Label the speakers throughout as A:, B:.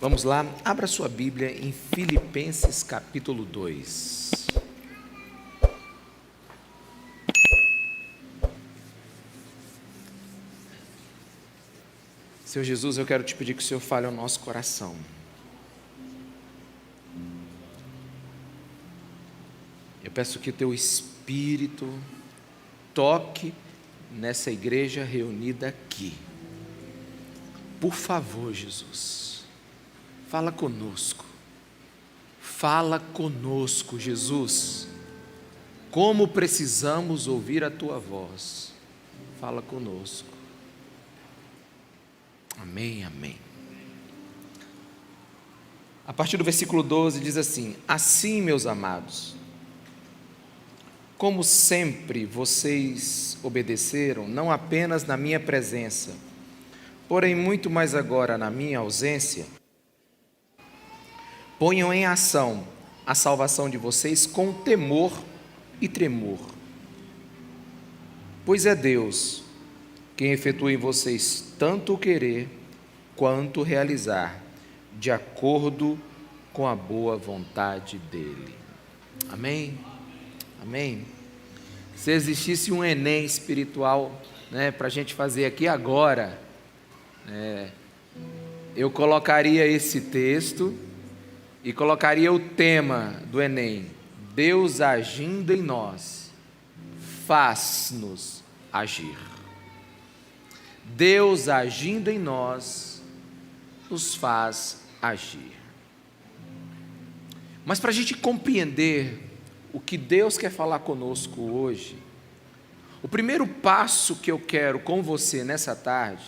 A: Vamos lá, abra sua Bíblia em Filipenses capítulo 2. Senhor Jesus, eu quero te pedir que o Senhor fale ao nosso coração. Eu peço que o teu Espírito toque nessa igreja reunida aqui. Por favor, Jesus, fala conosco. Fala conosco, Jesus. Como precisamos ouvir a tua voz. Fala conosco. Amém, amém. A partir do versículo 12 diz assim: assim, meus amados, como sempre vocês obedeceram, não apenas na minha presença, porém muito mais agora na minha ausência, ponham em ação a salvação de vocês com temor e tremor. Pois é Deus quem efetua em vocês tanto o querer quanto o realizar, de acordo com a boa vontade dEle. Amém? Amém? Se existisse um Enem espiritual, para a gente fazer aqui agora, eu colocaria esse texto e colocaria o tema do Enem: Deus agindo em nós, faz-nos agir. Deus agindo em nós, nos faz agir. Mas para a gente compreender o que Deus quer falar conosco hoje, o primeiro passo que eu quero com você nessa tarde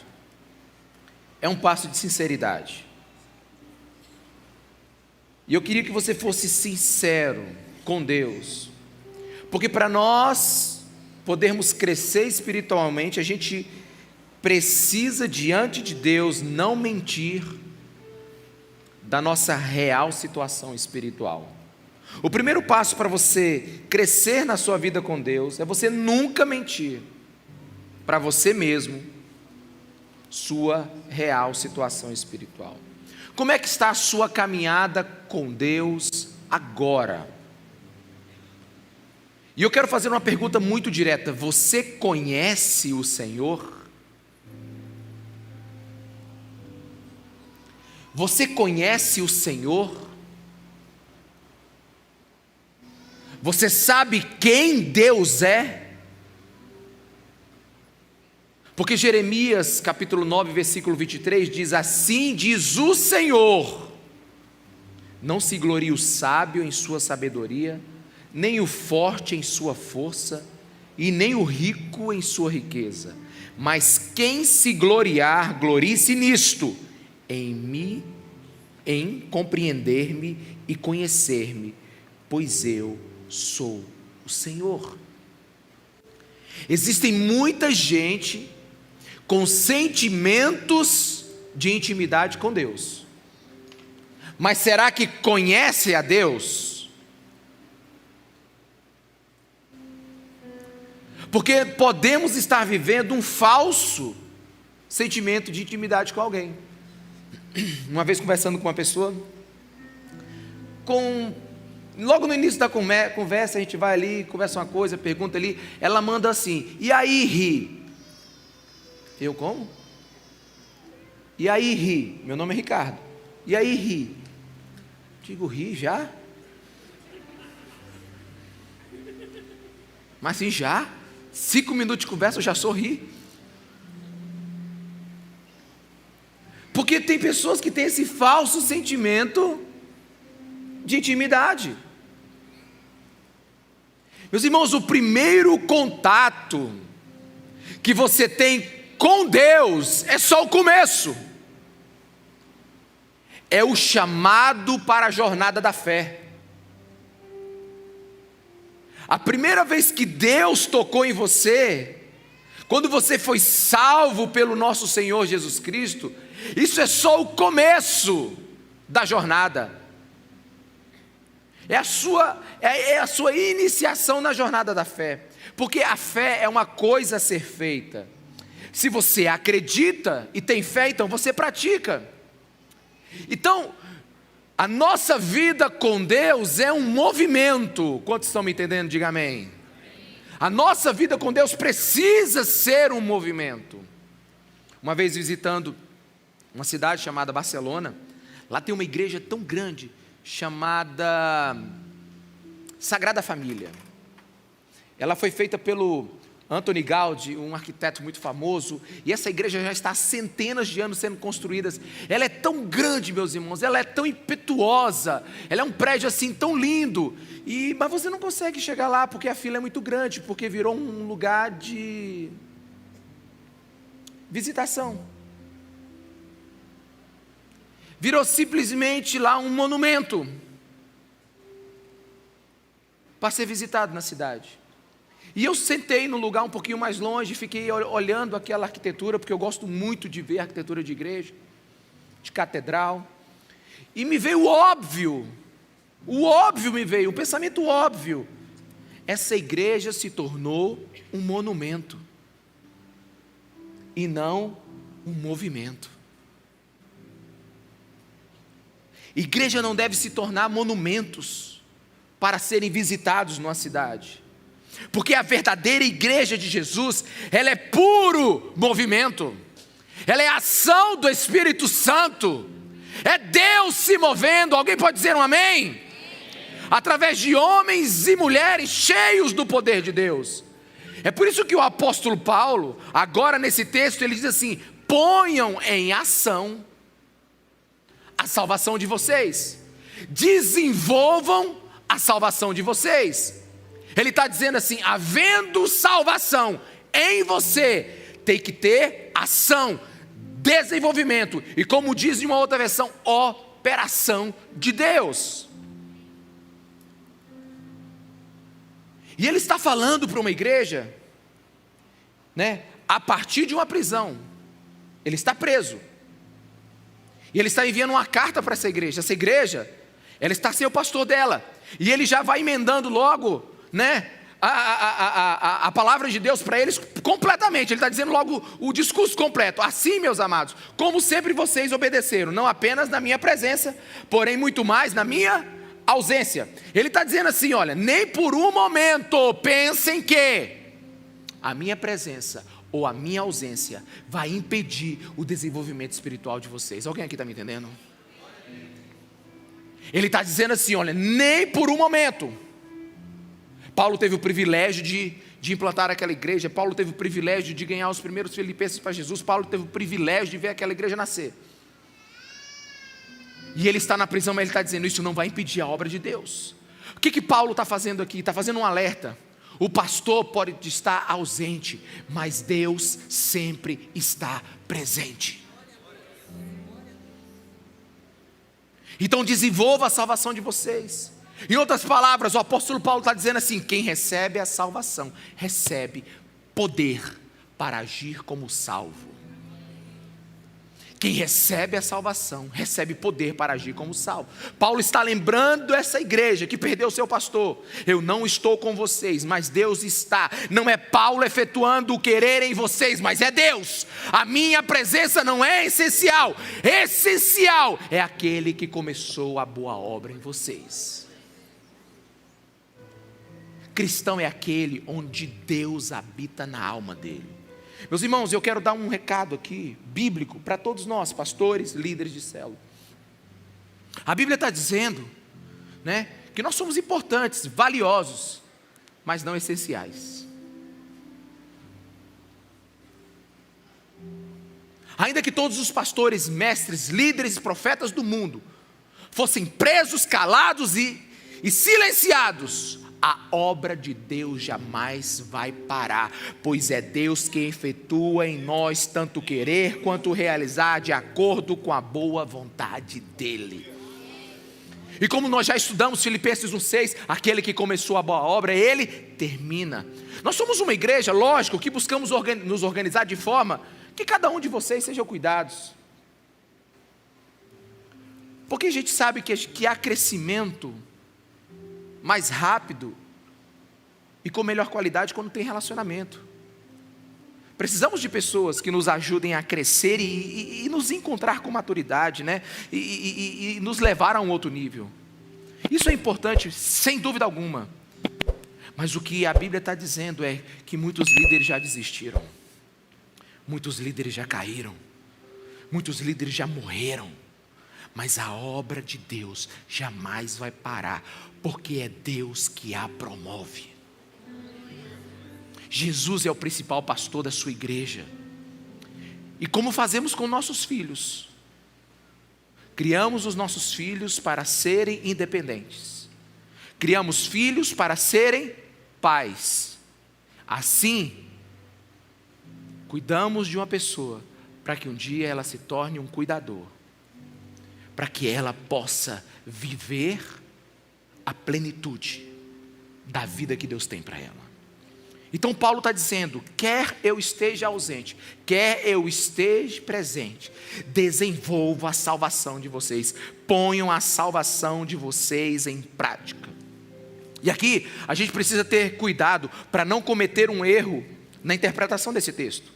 A: é um passo de sinceridade. E eu queria que você fosse sincero com Deus, porque para nós podermos crescer espiritualmente, a gente precisa diante de Deus não mentir da nossa real situação espiritual. O primeiro passo para você crescer na sua vida com Deus é você nunca mentir para você mesmo sua real situação espiritual. Como é que está a sua caminhada com Deus agora? E eu quero fazer uma pergunta muito direta: você conhece o Senhor? Você conhece o Senhor? Você sabe quem Deus é? Porque Jeremias capítulo 9, versículo 23 diz: assim diz o Senhor, não se glorie o sábio em sua sabedoria, nem o forte em sua força, e nem o rico em sua riqueza, mas quem se gloriar, glorie-se nisto, em compreender-me e conhecer-me, pois eu sou o Senhor. Existem muita gente com sentimentos de intimidade com Deus, mas será que conhece a Deus? Porque podemos estar vivendo um falso sentimento de intimidade com alguém. Uma vez conversando com uma pessoa, logo no início da conversa, a gente vai ali, conversa uma coisa, pergunta ali, ela manda assim: e aí, Ri? Eu como? E aí, Ri? Meu nome é Ricardo. E aí, Ri? Digo, Ri já? Mas sim, já? 5 minutos de conversa eu já sou Ri. Porque tem pessoas que têm esse falso sentimento de intimidade. Meus irmãos, o primeiro contato que você tem com Deus é só o começo. É o chamado para a jornada da fé. A primeira vez que Deus tocou em você, quando você foi salvo pelo nosso Senhor Jesus Cristo, isso é só o começo da jornada. É a sua iniciação na jornada da fé. Porque a fé é uma coisa a ser feita. Se você acredita e tem fé, então você pratica. Então, a nossa vida com Deus é um movimento. Quantos estão me entendendo? Diga amém. A nossa vida com Deus precisa ser um movimento. Uma vez visitando uma cidade chamada Barcelona, lá tem uma igreja tão grande chamada Sagrada Família. Ela foi feita pelo Antoni Gaudí, um arquiteto muito famoso, e essa igreja já está há centenas de anos sendo construída. Ela é tão grande, meus irmãos, ela é tão impetuosa, ela é um prédio assim tão lindo, mas você não consegue chegar lá porque a fila é muito grande, porque virou um lugar de visitação. Virou simplesmente lá um monumento para ser visitado na cidade. E eu sentei num lugar um pouquinho mais longe, fiquei olhando aquela arquitetura, porque eu gosto muito de ver arquitetura de igreja, de catedral, e me veio o óbvio me veio, um pensamento óbvio: essa igreja se tornou um monumento, e não um movimento. Igreja não deve se tornar monumentos para serem visitados numa cidade. Porque a verdadeira igreja de Jesus, ela é puro movimento, ela é ação do Espírito Santo, é Deus se movendo. Alguém pode dizer um amém? Através de homens e mulheres cheios do poder de Deus. É por isso que o apóstolo Paulo, agora nesse texto, ele diz assim: ponham em ação a salvação de vocês, desenvolvam a salvação de vocês. Ele está dizendo assim: havendo salvação em você, tem que ter ação, desenvolvimento, e como diz em uma outra versão, operação de Deus. E ele está falando para uma igreja, a partir de uma prisão. Ele está preso, e ele está enviando uma carta para essa igreja, ela está sem o pastor dela, e ele já vai emendando logo a palavra de Deus para eles completamente. Ele está dizendo logo o discurso completo: assim, meus amados, como sempre vocês obedeceram, não apenas na minha presença, porém muito mais na minha ausência. Ele está dizendo assim: olha, nem por um momento pensem que a minha presença ou a minha ausência vai impedir o desenvolvimento espiritual de vocês. Alguém aqui está me entendendo? Ele está dizendo assim: olha, nem por um momento. Paulo teve o privilégio de implantar aquela igreja. Paulo teve o privilégio de ganhar os primeiros filipenses para Jesus. Paulo teve o privilégio de ver aquela igreja nascer. E ele está na prisão, mas ele está dizendo: isso não vai impedir a obra de Deus. O que Paulo está fazendo aqui? Está fazendo um alerta. O pastor pode estar ausente, mas Deus sempre está presente. Então desenvolva a salvação de vocês. Em outras palavras, o apóstolo Paulo está dizendo assim: quem recebe a salvação, recebe poder para agir como salvo. Quem recebe a salvação, recebe poder para agir como salvo. Paulo está lembrando essa igreja que perdeu seu pastor: eu não estou com vocês, mas Deus está. Não é Paulo efetuando o querer em vocês, mas é Deus. A minha presença não é essencial. Essencial é aquele que começou a boa obra em vocês. Cristão é aquele onde Deus habita na alma dele. Meus irmãos, eu quero dar um recado aqui, bíblico, para todos nós, pastores, líderes de célula. A Bíblia está dizendo, que nós somos importantes, valiosos, mas não essenciais. Ainda que todos os pastores, mestres, líderes e profetas do mundo fossem presos, calados e silenciados, a obra de Deus jamais vai parar, pois é Deus quem efetua em nós tanto querer quanto realizar de acordo com a boa vontade dEle. E como nós já estudamos Filipenses 1,6, aquele que começou a boa obra, Ele termina. Nós somos uma igreja, lógico, que buscamos nos organizar de forma que cada um de vocês sejam cuidados. Porque a gente sabe que há crescimento mais rápido e com melhor qualidade quando tem relacionamento. Precisamos de pessoas que nos ajudem a crescer e nos encontrar com maturidade, né? E nos levar a um outro nível. Isso é importante, sem dúvida alguma. Mas o que a Bíblia está dizendo é que muitos líderes já desistiram. Muitos líderes já caíram. Muitos líderes já morreram. Mas a obra de Deus jamais vai parar, porque é Deus que a promove. Jesus é o principal pastor da sua igreja. E como fazemos com nossos filhos? Criamos os nossos filhos para serem independentes. Criamos filhos para serem pais. Assim, cuidamos de uma pessoa para que um dia ela se torne um cuidador. Para que ela possa viver a plenitude da vida que Deus tem para ela. Então Paulo está dizendo, quer eu esteja ausente, quer eu esteja presente, desenvolva a salvação de vocês, ponham a salvação de vocês em prática. E aqui a gente precisa ter cuidado para não cometer um erro na interpretação desse texto.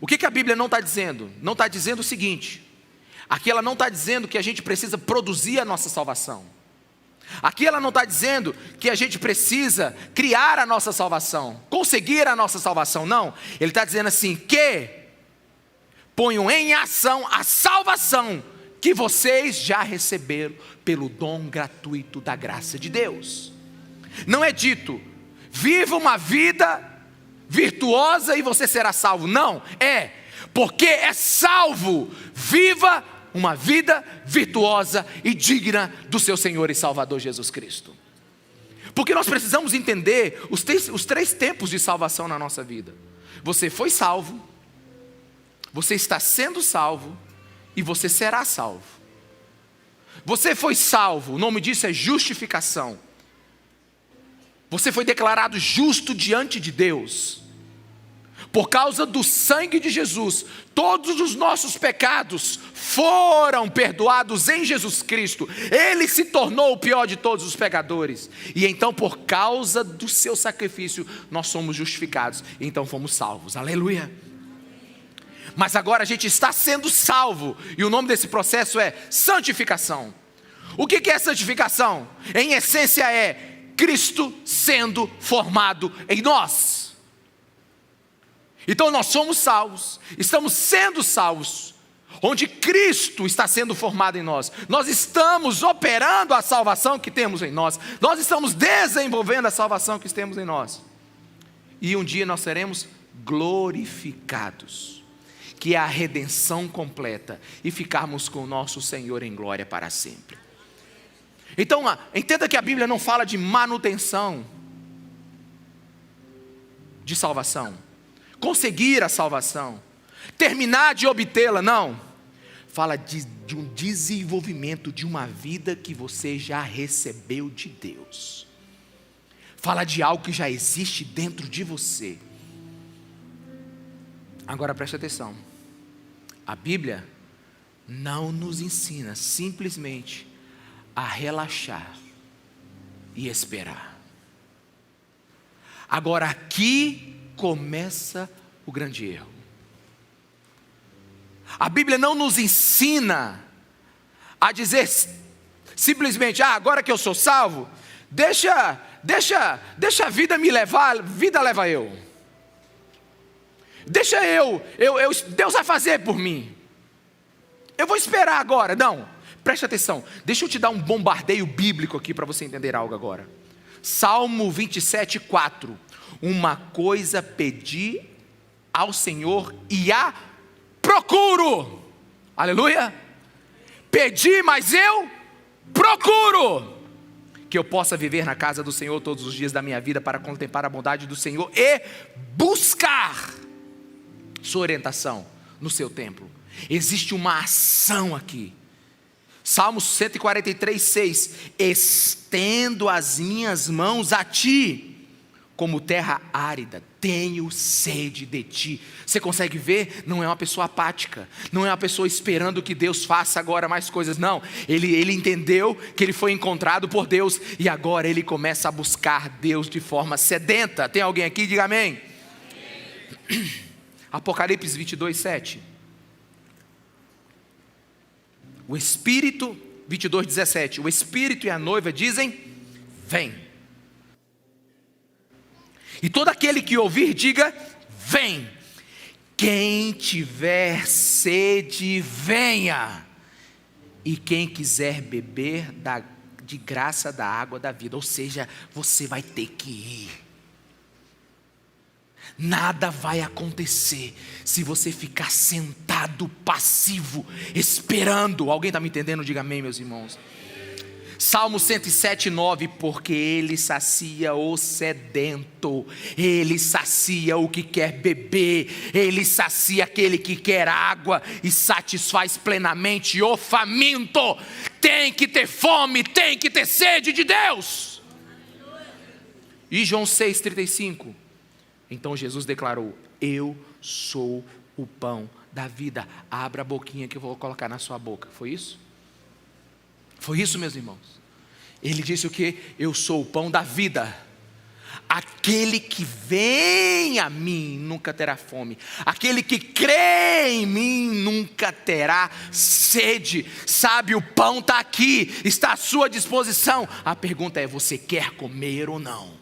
A: O que a Bíblia não está dizendo? Não está dizendo o seguinte, aqui ela não está dizendo que a gente precisa produzir a nossa salvação. Aqui ela não está dizendo que a gente precisa criar a nossa salvação, conseguir a nossa salvação, não. Ele está dizendo assim, que ponham em ação a salvação que vocês já receberam pelo dom gratuito da graça de Deus. Não é dito, viva uma vida virtuosa e você será salvo. Não, é porque é salvo, viva uma vida virtuosa e digna do seu Senhor e Salvador Jesus Cristo. Porque nós precisamos entender os três tempos de salvação na nossa vida. Você foi salvo, você está sendo salvo e você será salvo. Você foi salvo, o nome disso é justificação. Você foi declarado justo diante de Deus. Por causa do sangue de Jesus, todos os nossos pecados foram perdoados em Jesus Cristo. Ele se tornou o pior de todos os pecadores. E então, por causa do seu sacrifício, nós somos justificados. E então fomos salvos. Aleluia. Mas agora a gente está sendo salvo. E o nome desse processo é santificação. O que é santificação? Em essência é Cristo sendo formado em nós. Então nós somos salvos, estamos sendo salvos, onde Cristo está sendo formado em nós. Nós estamos operando a salvação que temos em nós. Nós estamos desenvolvendo a salvação que temos em nós. E um dia nós seremos glorificados, que é a redenção completa, e ficarmos com o nosso Senhor em glória para sempre. Então entenda que a Bíblia não fala de manutenção de salvação, conseguir a salvação, terminar de obtê-la, não. Fala de um desenvolvimento de uma vida que você já recebeu de Deus. Fala de algo que já existe dentro de você. Agora preste atenção. A Bíblia não nos ensina simplesmente a relaxar e esperar. Agora aqui começa o grande erro. A Bíblia não nos ensina a dizer simplesmente, agora que eu sou salvo, deixa a vida me levar, a vida leva eu. Deixa Deus vai fazer por mim. Eu vou esperar agora. Não, preste atenção. Deixa eu te dar um bombardeio bíblico aqui para você entender algo agora. Salmo 27, 4. Uma coisa pedi ao Senhor e a procuro. Aleluia. Pedi, mas eu procuro que eu possa viver na casa do Senhor todos os dias da minha vida, para contemplar a bondade do Senhor e buscar sua orientação no seu templo. Existe uma ação aqui. Salmos 143, 6. Estendo as minhas mãos a ti, como terra árida, tenho sede de ti. Você consegue ver? Não é uma pessoa apática, não é uma pessoa esperando que Deus faça agora mais coisas, não. Ele entendeu que ele foi encontrado por Deus, e agora ele começa a buscar Deus de forma sedenta. Tem alguém aqui? Diga amém. Apocalipse 22, 7. O Espírito, 22, 17. O Espírito e a noiva dizem: vem. E todo aquele que ouvir, diga: vem. Quem tiver sede, venha. E quem quiser beber de graça da água da vida. Ou seja, você vai ter que ir. Nada vai acontecer se você ficar sentado, passivo, esperando. Alguém está me entendendo? Diga amém, meus irmãos. Salmo 107, 9. Porque Ele sacia o sedento, Ele sacia o que quer beber, Ele sacia aquele que quer água e satisfaz plenamente o faminto. Tem que ter fome, tem que ter sede de Deus. E João 6,35. Então Jesus declarou: eu sou o pão da vida. Abra a boquinha que eu vou colocar na sua boca. Foi isso? Foi isso, meus irmãos. Ele disse o quê? Eu sou o pão da vida. Aquele que vem a mim nunca terá fome. Aquele que crê em mim nunca terá sede. Sabe, o pão está aqui, está à sua disposição. A pergunta é: você quer comer ou não?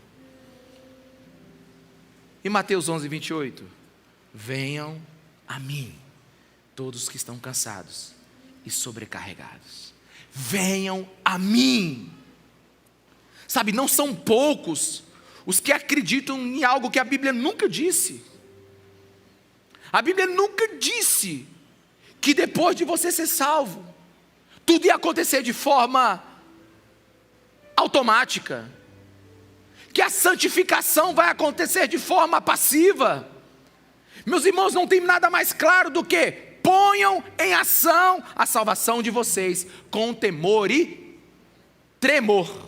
A: E Mateus 11, 28. Venham a mim, todos que estão cansados e sobrecarregados. Venham a mim. Sabe, não são poucos os que acreditam em algo que a Bíblia nunca disse. A Bíblia nunca disse que depois de você ser salvo, tudo ia acontecer de forma automática, que a santificação vai acontecer de forma passiva. Meus irmãos, não tem nada mais claro do que: ponham em ação a salvação de vocês com temor e tremor.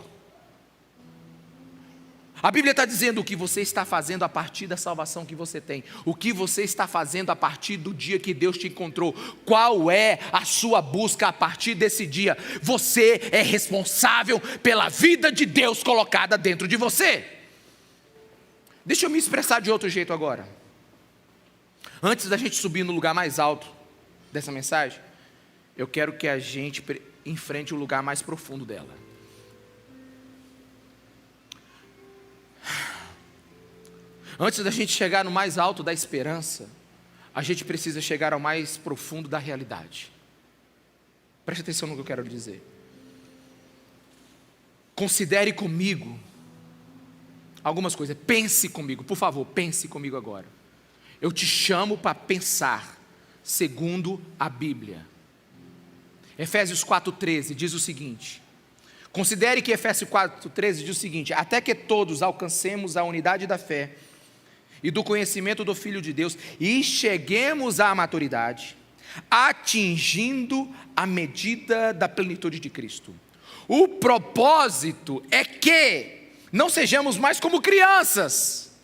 A: A Bíblia está dizendo o que você está fazendo a partir da salvação que você tem. O que você está fazendo a partir do dia que Deus te encontrou. Qual é a sua busca a partir desse dia? Você é responsável pela vida de Deus colocada dentro de você. Deixa eu me expressar de outro jeito agora. Antes da gente subir no lugar mais alto dessa mensagem, eu quero que a gente enfrente o lugar mais profundo dela. Antes da gente chegar no mais alto da esperança, a gente precisa chegar ao mais profundo da realidade. Preste atenção no que eu quero dizer. Considere comigo algumas coisas. Pense comigo, por favor, pense comigo agora. Eu te chamo para pensar segundo a Bíblia. Efésios 4,13 diz o seguinte. Considere que Efésios 4,13 diz o seguinte: até que todos alcancemos a unidade da fé e do conhecimento do Filho de Deus e cheguemos à maturidade, atingindo a medida da plenitude de Cristo. O propósito é que não sejamos mais como crianças,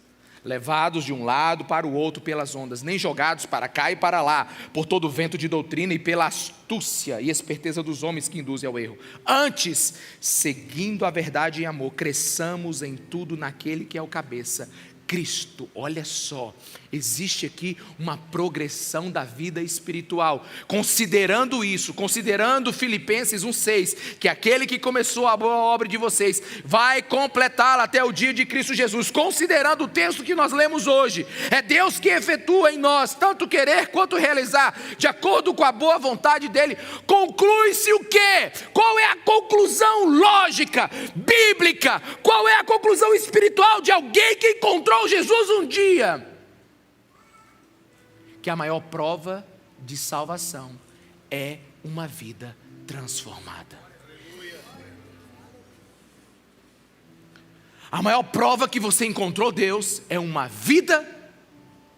A: levados de um lado para o outro pelas ondas, nem jogados para cá e para lá, por todo vento de doutrina e pela astúcia e esperteza dos homens que induzem ao erro. Antes, seguindo a verdade em amor, cresçamos em tudo naquele que é o cabeça, Cristo. Olha só, existe aqui uma progressão da vida espiritual. Considerando isso, considerando Filipenses 1,6, que aquele que começou a boa obra de vocês vai completá-la até o dia de Cristo Jesus. Considerando o texto que nós lemos hoje, é Deus que efetua em nós tanto querer quanto realizar, de acordo com a boa vontade dele. Conclui-se o quê? Qual é a conclusão lógica, bíblica? Qual é a conclusão espiritual de alguém que encontrou Jesus um dia? Que a maior prova de salvação é uma vida transformada. A maior prova que você encontrou Deus é uma vida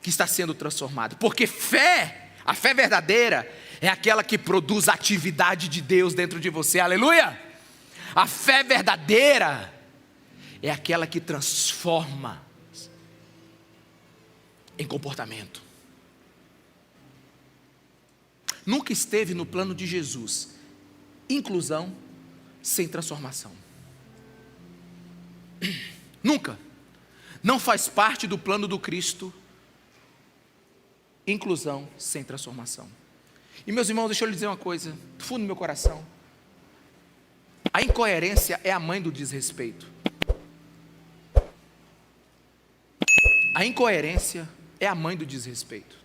A: que está sendo transformada. Porque fé, a fé verdadeira, é aquela que produz a atividade de Deus dentro de você. Aleluia! A fé verdadeira é aquela que transforma em comportamento. Nunca esteve no plano de Jesus inclusão sem transformação. Nunca. Não faz parte do plano do Cristo inclusão sem transformação. E meus irmãos, deixa eu lhe dizer uma coisa, do fundo do meu coração. A incoerência é a mãe do desrespeito. A incoerência é a mãe do desrespeito.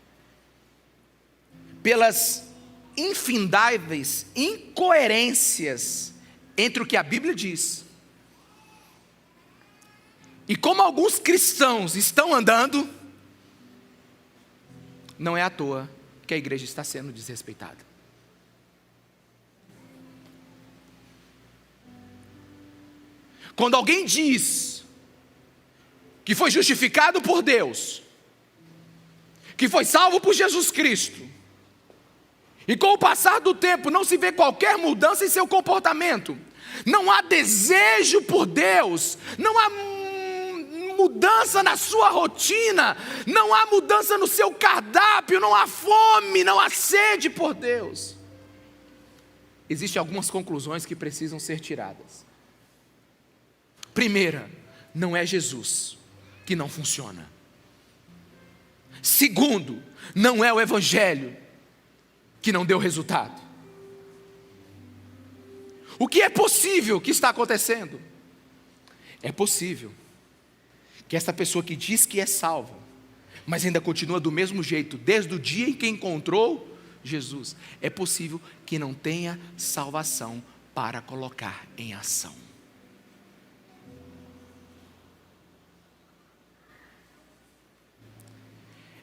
A: Pelas infindáveis incoerências entre o que a Bíblia diz e como alguns cristãos estão andando, não é à toa que a igreja está sendo desrespeitada. Quando alguém diz que foi justificado por Deus, que foi salvo por Jesus Cristo, e com o passar do tempo não se vê qualquer mudança em seu comportamento, não há desejo por Deus, não há mudança na sua rotina, não há mudança no seu cardápio, não há fome, não há sede por Deus. Existem algumas conclusões que precisam ser tiradas. Primeira, não é Jesus que não funciona. Segundo, não é o Evangelho que não deu resultado. O que é possível que está acontecendo? É possível que essa pessoa que diz que é salva, mas ainda continua do mesmo jeito, desde o dia em que encontrou Jesus, é possível que não tenha salvação para colocar em ação.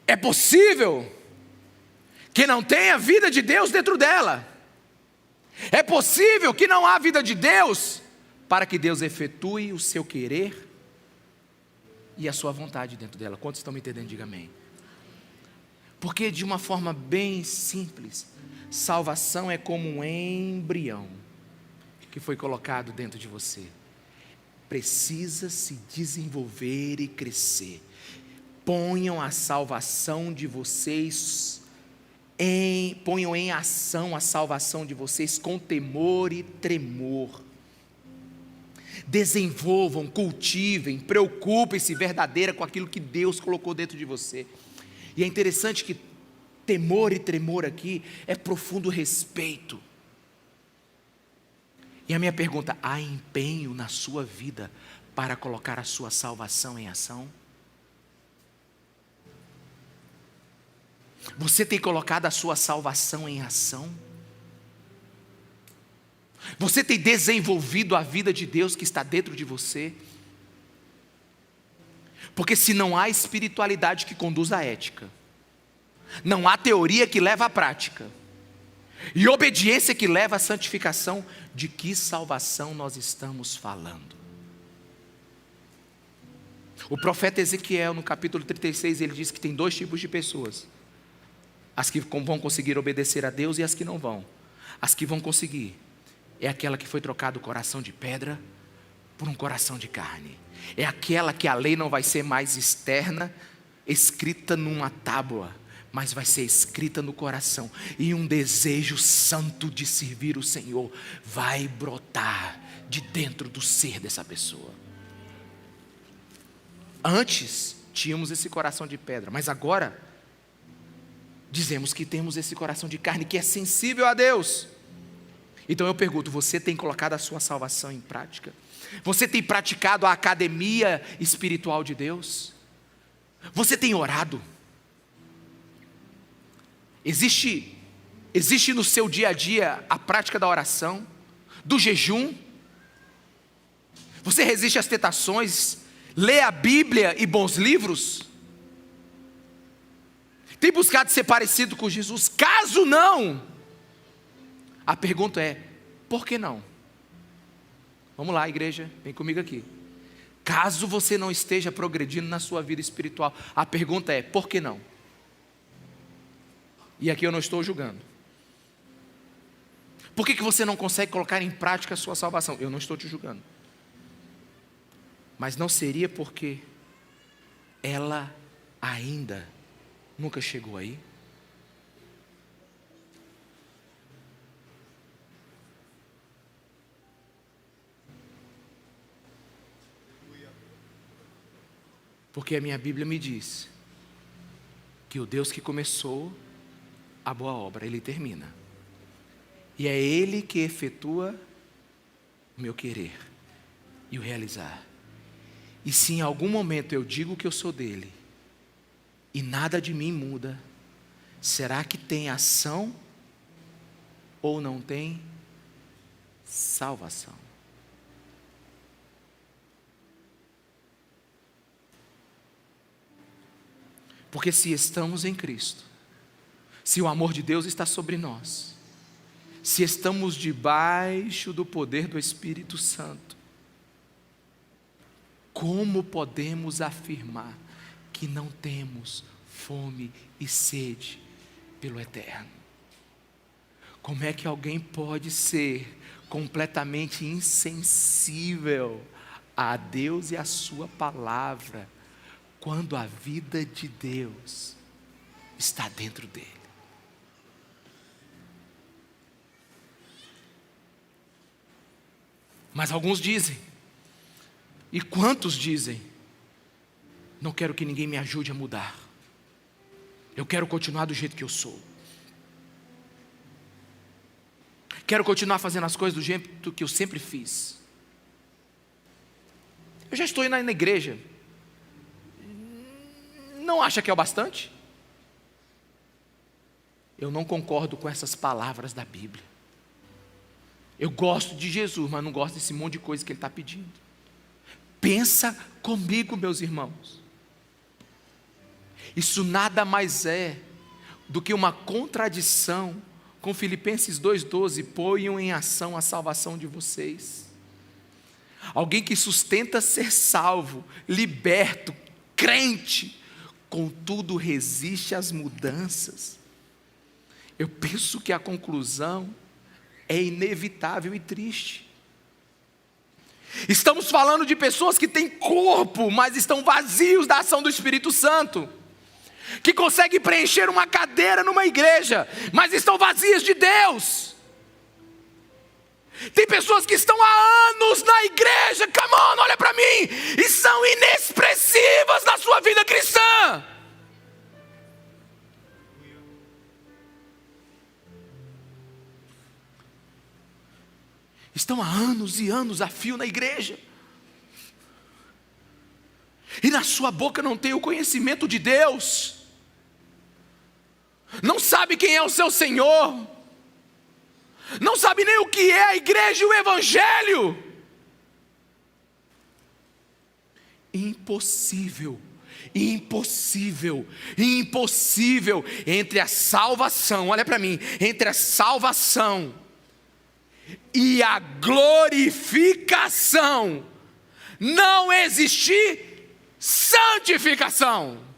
A: É possível que não tenha vida de Deus dentro dela. É possível que não há vida de Deus para que Deus efetue o seu querer e a sua vontade dentro dela. Quantos estão me entendendo? Diga amém. Porque de uma forma bem simples, salvação é como um embrião que foi colocado dentro de você. Precisa se desenvolver e crescer. Ponham a salvação de vocês, ponham em ação a salvação de vocês com temor e tremor. Desenvolvam, cultivem, preocupem-se verdadeira com aquilo que Deus colocou dentro de você. E é interessante que temor e tremor aqui é profundo respeito. E a minha pergunta: há empenho na sua vida para colocar a sua salvação em ação? Você tem colocado a sua salvação em ação? Você tem desenvolvido a vida de Deus que está dentro de você? Porque se não há espiritualidade que conduz à ética, não há teoria que leva à prática, e obediência que leva à santificação, de que salvação nós estamos falando? O profeta Ezequiel, no capítulo 36, ele diz que tem dois tipos de pessoas: as que vão conseguir obedecer a Deus e as que não vão. As que vão conseguir é aquela que foi trocado o coração de pedra por um coração de carne. É aquela que a lei não vai ser mais externa, escrita numa tábua, mas vai ser escrita no coração. E um desejo santo de servir o Senhor vai brotar de dentro do ser dessa pessoa. Antes tínhamos esse coração de pedra, mas agora dizemos que temos esse coração de carne que é sensível a Deus. Então eu pergunto: você tem colocado a sua salvação em prática? Você tem praticado a academia espiritual de Deus? Você tem orado? Existe no seu dia a dia a prática da oração, do jejum? Você resiste às tentações? Lê a Bíblia e bons livros? Tem buscado ser parecido com Jesus? Caso não, a pergunta é: por que não? Vamos lá, igreja, vem comigo aqui. Caso você não esteja progredindo na sua vida espiritual, a pergunta é: por que não? E aqui eu não estou julgando. Por que você não consegue colocar em prática a sua salvação? Eu não estou te julgando. Mas não seria porque ela ainda nunca chegou aí? Porque a minha Bíblia me diz que o Deus que começou a boa obra, Ele termina. E é Ele que efetua o meu querer e o realizar. E se em algum momento eu digo que eu sou dele e nada de mim muda, será que tem ação ou não tem salvação? Porque se estamos em Cristo, se o amor de Deus está sobre nós, se estamos debaixo do poder do Espírito Santo, como podemos afirmar que não temos fome e sede pelo eterno? Como é que alguém pode ser completamente insensível a Deus e a sua palavra, quando a vida de Deus está dentro dele? Mas alguns dizem, e quantos dizem: não quero que ninguém me ajude a mudar, eu quero continuar do jeito que eu sou, quero continuar fazendo as coisas do jeito que eu sempre fiz. Eu já estou indo na igreja, não acha que é o bastante? Eu não concordo com essas palavras da Bíblia. Eu gosto de Jesus, mas não gosto desse monte de coisa que Ele está pedindo. Pensa comigo, meus irmãos. Isso nada mais é do que uma contradição com Filipenses 2,12: ponham em ação a salvação de vocês. Alguém que sustenta ser salvo, liberto, crente, contudo resiste às mudanças. Eu penso que a conclusão é inevitável e triste. Estamos falando de pessoas que têm corpo, mas estão vazios da ação do Espírito Santo, que conseguem preencher uma cadeira numa igreja, mas estão vazias de Deus. Tem pessoas que estão há anos na igreja, come on, olha para mim, e são inexpressivas na sua vida cristã. Estão há anos e anos a fio na igreja, e na sua boca não tem o conhecimento de Deus, não sabe quem é o seu Senhor, não sabe nem o que é a igreja e o Evangelho. Impossível, impossível, impossível entre a salvação, olha para mim, entre a salvação e a glorificação não existir santificação.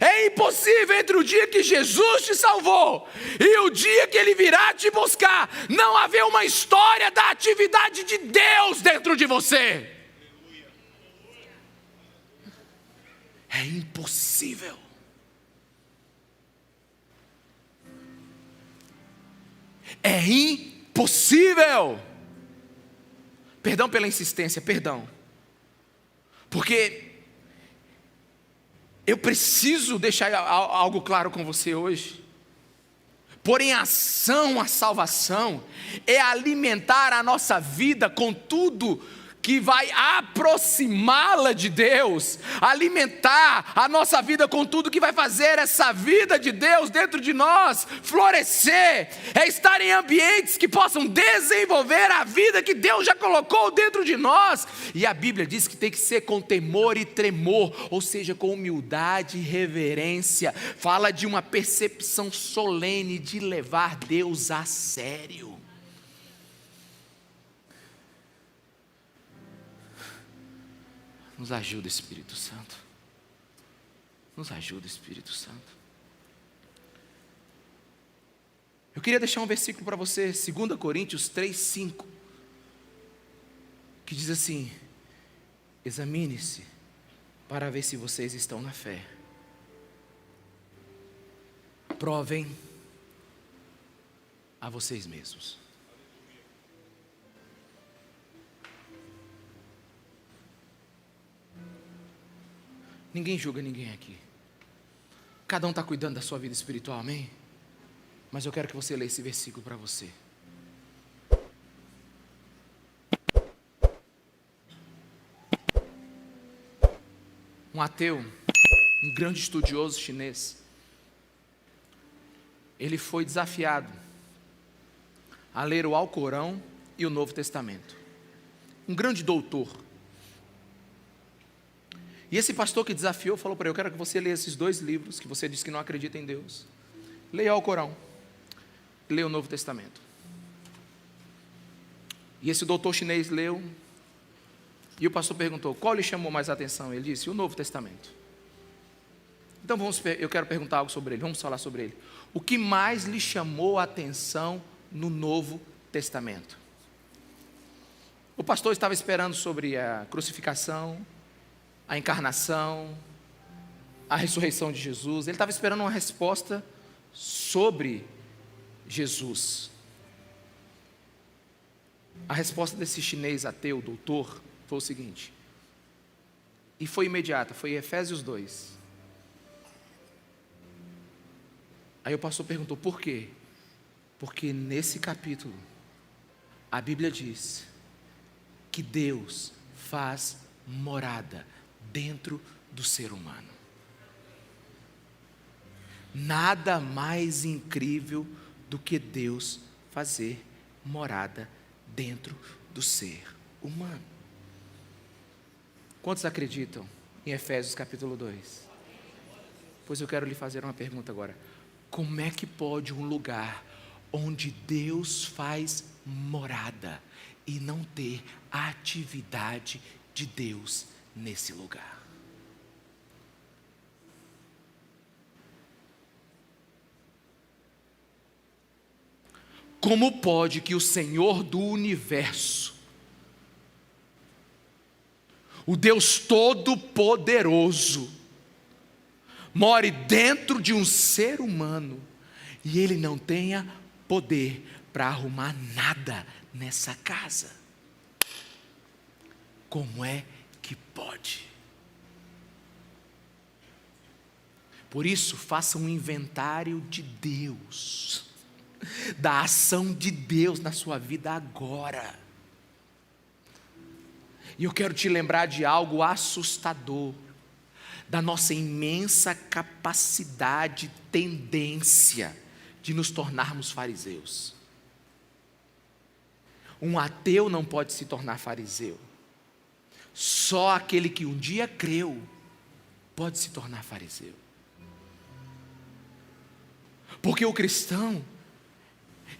A: É impossível entre o dia que Jesus te salvou e o dia que Ele virá te buscar não haver uma história da atividade de Deus dentro de você. É impossível. É impossível. Perdão pela insistência, perdão. Porque eu preciso deixar algo claro com você hoje. Pôr em ação a salvação é alimentar a nossa vida com tudo que vai aproximá-la de Deus, alimentar a nossa vida com tudo que vai fazer essa vida de Deus dentro de nós florescer, é estar em ambientes que possam desenvolver a vida que Deus já colocou dentro de nós. E a Bíblia diz que tem que ser com temor e tremor, ou seja, com humildade e reverência. Fala de uma percepção solene de levar Deus a sério. Nos ajuda, Espírito Santo. Nos ajuda, Espírito Santo. Eu queria deixar um versículo para você, 2 Coríntios 3:5, que diz assim: examine-se para ver se vocês estão na fé. Provem a vocês mesmos. Ninguém julga ninguém aqui. Cada um está cuidando da sua vida espiritual, amém? Mas eu quero que você leia esse versículo para você. Um ateu, um grande estudioso chinês, ele foi desafiado a ler o Alcorão e o Novo Testamento. Um grande doutor. E esse pastor que desafiou falou para ele: eu quero que você leia esses 2 livros, que você diz que não acredita em Deus. Leia o Alcorão, leia o Novo Testamento. E esse doutor chinês leu, e o pastor perguntou: qual lhe chamou mais a atenção? Ele disse: o Novo Testamento. Então eu quero perguntar algo sobre ele, vamos falar sobre ele. O que mais lhe chamou a atenção no Novo Testamento? O pastor estava esperando sobre a crucificação, a encarnação, a ressurreição de Jesus. Ele estava esperando uma resposta sobre Jesus. A resposta desse chinês ateu, doutor, foi o seguinte, e foi imediata, foi Efésios 2. Aí o pastor perguntou: por quê? Porque nesse capítulo a Bíblia diz que Deus faz morada dentro do ser humano. Nada mais incrível do que Deus fazer morada dentro do ser humano. Quantos acreditam em Efésios capítulo 2? Pois eu quero lhe fazer uma pergunta agora. Como é que pode um lugar onde Deus faz morada e não ter a atividade de Deus nesse lugar? Como pode que o Senhor do universo, o Deus Todo-Poderoso, more dentro de um ser humano e ele não tenha poder para arrumar nada nessa casa? Como é que pode? Por isso, faça um inventário de Deus, da ação de Deus na sua vida agora. E eu quero te lembrar de algo assustador, da nossa imensa capacidade, tendência de nos tornarmos fariseus. Um ateu não pode se tornar fariseu. Só aquele que um dia creu pode se tornar fariseu. Porque o cristão,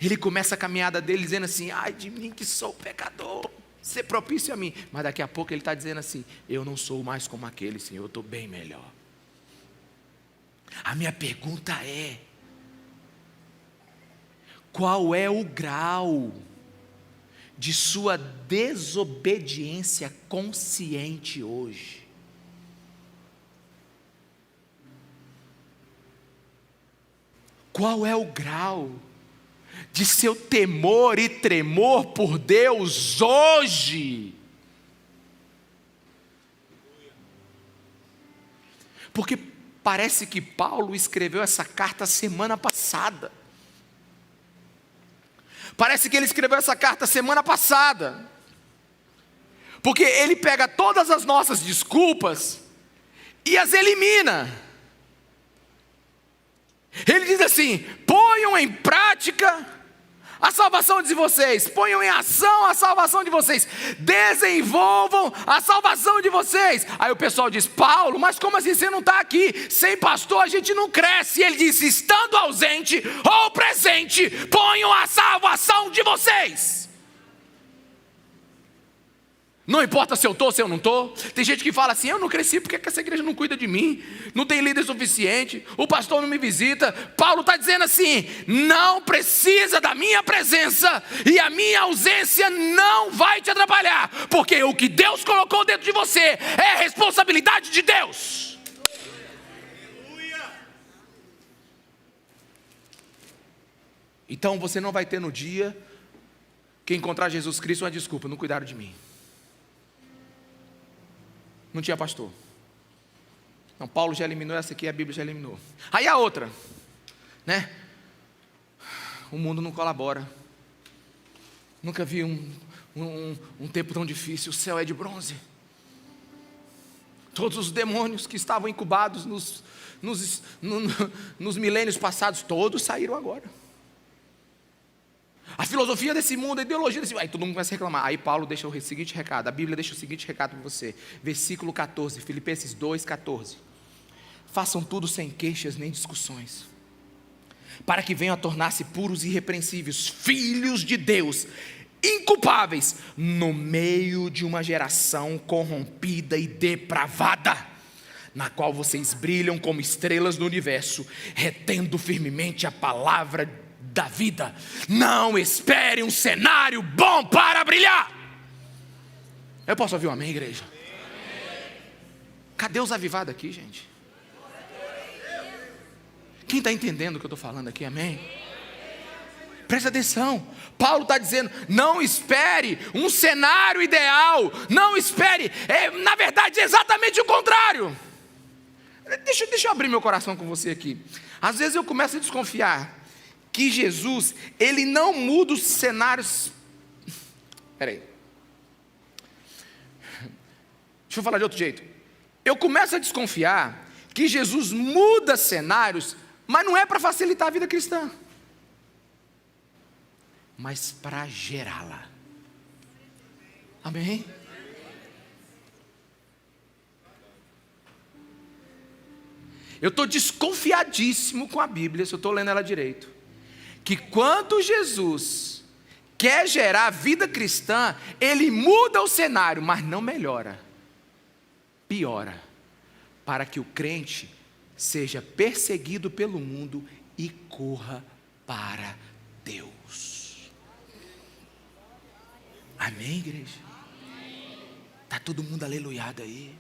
A: ele começa a caminhada dele dizendo assim: ai de mim que sou pecador, ser propício a mim. Mas daqui a pouco ele está dizendo assim: eu não sou mais como aquele, Senhor, eu estou bem melhor. A minha pergunta é: qual é o grau de sua desobediência consciente hoje? Qual é o grau de seu temor e tremor por Deus hoje? Porque parece que Paulo escreveu essa carta semana passada. Parece que ele escreveu essa carta semana passada. Porque ele pega todas as nossas desculpas e as elimina. Ele diz assim: ponham em prática a salvação de vocês, ponham em ação a salvação de vocês, desenvolvam a salvação de vocês. Aí o pessoal diz: Paulo, mas como assim você não está aqui? Sem pastor a gente não cresce. E ele disse: estando ausente ou presente, ponham a salvação de vocês. Não importa se eu estou ou se eu não estou. Tem gente que fala assim: eu não cresci, porque essa igreja não cuida de mim? Não tem líder suficiente, o pastor não me visita. Paulo está dizendo assim: não precisa da minha presença, e a minha ausência não vai te atrapalhar, porque o que Deus colocou dentro de você é responsabilidade de Deus. Então você não vai ter no dia que encontrar Jesus Cristo uma desculpa: não cuidaram de mim, não tinha pastor. Não, Paulo já eliminou essa aqui, a Bíblia já eliminou. Aí a outra, né? O mundo não colabora. Nunca vi um tempo tão difícil. O céu é de bronze. Todos os demônios que estavam incubados nos milênios passados, todos saíram agora. A filosofia desse mundo, a ideologia desse mundo, aí todo mundo começa a reclamar. Aí Paulo deixa o seguinte recado, a Bíblia deixa o seguinte recado para você. Versículo 14, Filipenses 2:14. Façam tudo sem queixas nem discussões, para que venham a tornar-se puros e irrepreensíveis, filhos de Deus, inculpáveis, no meio de uma geração corrompida e depravada, na qual vocês brilham como estrelas no universo, retendo firmemente a palavra da vida. Não espere um cenário bom para brilhar. Eu posso ouvir um amém, igreja? Cadê os avivados aqui, gente? Quem está entendendo o que eu estou falando aqui, amém? Presta atenção, Paulo está dizendo, não espere um cenário ideal, não espere, na verdade é exatamente o contrário. Deixa eu abrir meu coração com você aqui. Às vezes eu começo a desconfiar que Jesus, ele não muda os cenários. Espera aí, deixa eu falar de outro jeito. Eu começo a desconfiar que Jesus muda cenários, mas não é para facilitar a vida cristã, mas para gerá-la. Amém? Eu estou desconfiadíssimo com a Bíblia, se eu estou lendo ela direito, que quando Jesus quer gerar a vida cristã, Ele muda o cenário, mas não melhora, piora, para que o crente seja perseguido pelo mundo e corra para Deus. Amém, igreja? Está todo mundo aleluiado aí?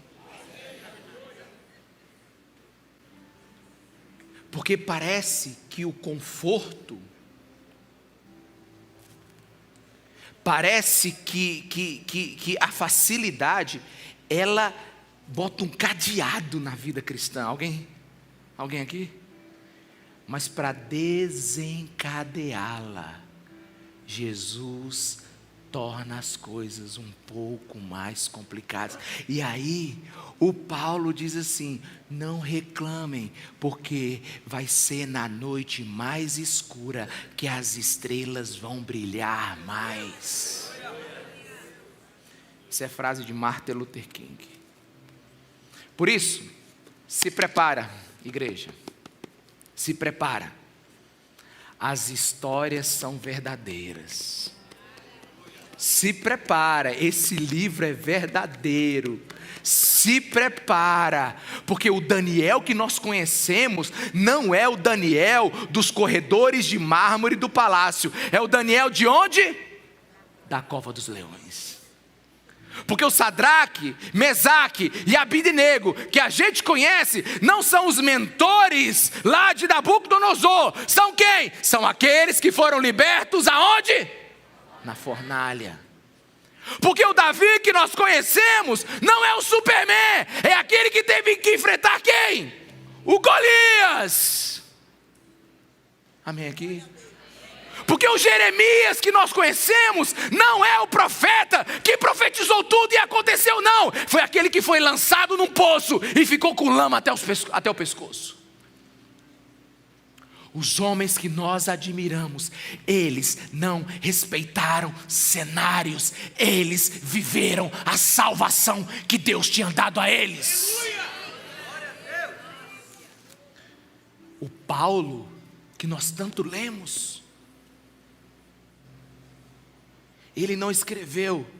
A: Porque parece que o conforto, parece que a facilidade, ela bota um cadeado na vida cristã. Alguém aqui? Mas para desencadeá-la, Jesus torna as coisas um pouco mais complicadas. E aí, o Paulo diz assim, não reclamem, porque vai ser na noite mais escura que as estrelas vão brilhar mais. Isso é frase de Martin Luther King. Por isso, se prepara, igreja, se prepara. As histórias são verdadeiras. Se prepara, esse livro é verdadeiro. Se prepara, porque o Daniel que nós conhecemos não é o Daniel dos corredores de mármore do palácio. É o Daniel de onde? Da cova dos leões. Porque o Sadraque, Mesaque e Abidnego, que a gente conhece, não são os mentores lá de Nabucodonosor. São quem? São aqueles que foram libertos aonde? Na fornalha. Porque o Davi que nós conhecemos não é o Superman, é aquele que teve que enfrentar quem? O Golias. Amém aqui? Porque o Jeremias que nós conhecemos não é o profeta que profetizou tudo e aconteceu, não. Foi aquele que foi lançado num poço e ficou com lama até o pescoço. Os homens que nós admiramos, eles não respeitaram cenários, eles viveram a salvação que Deus tinha dado a eles. O Paulo, que nós tanto lemos, ele não escreveu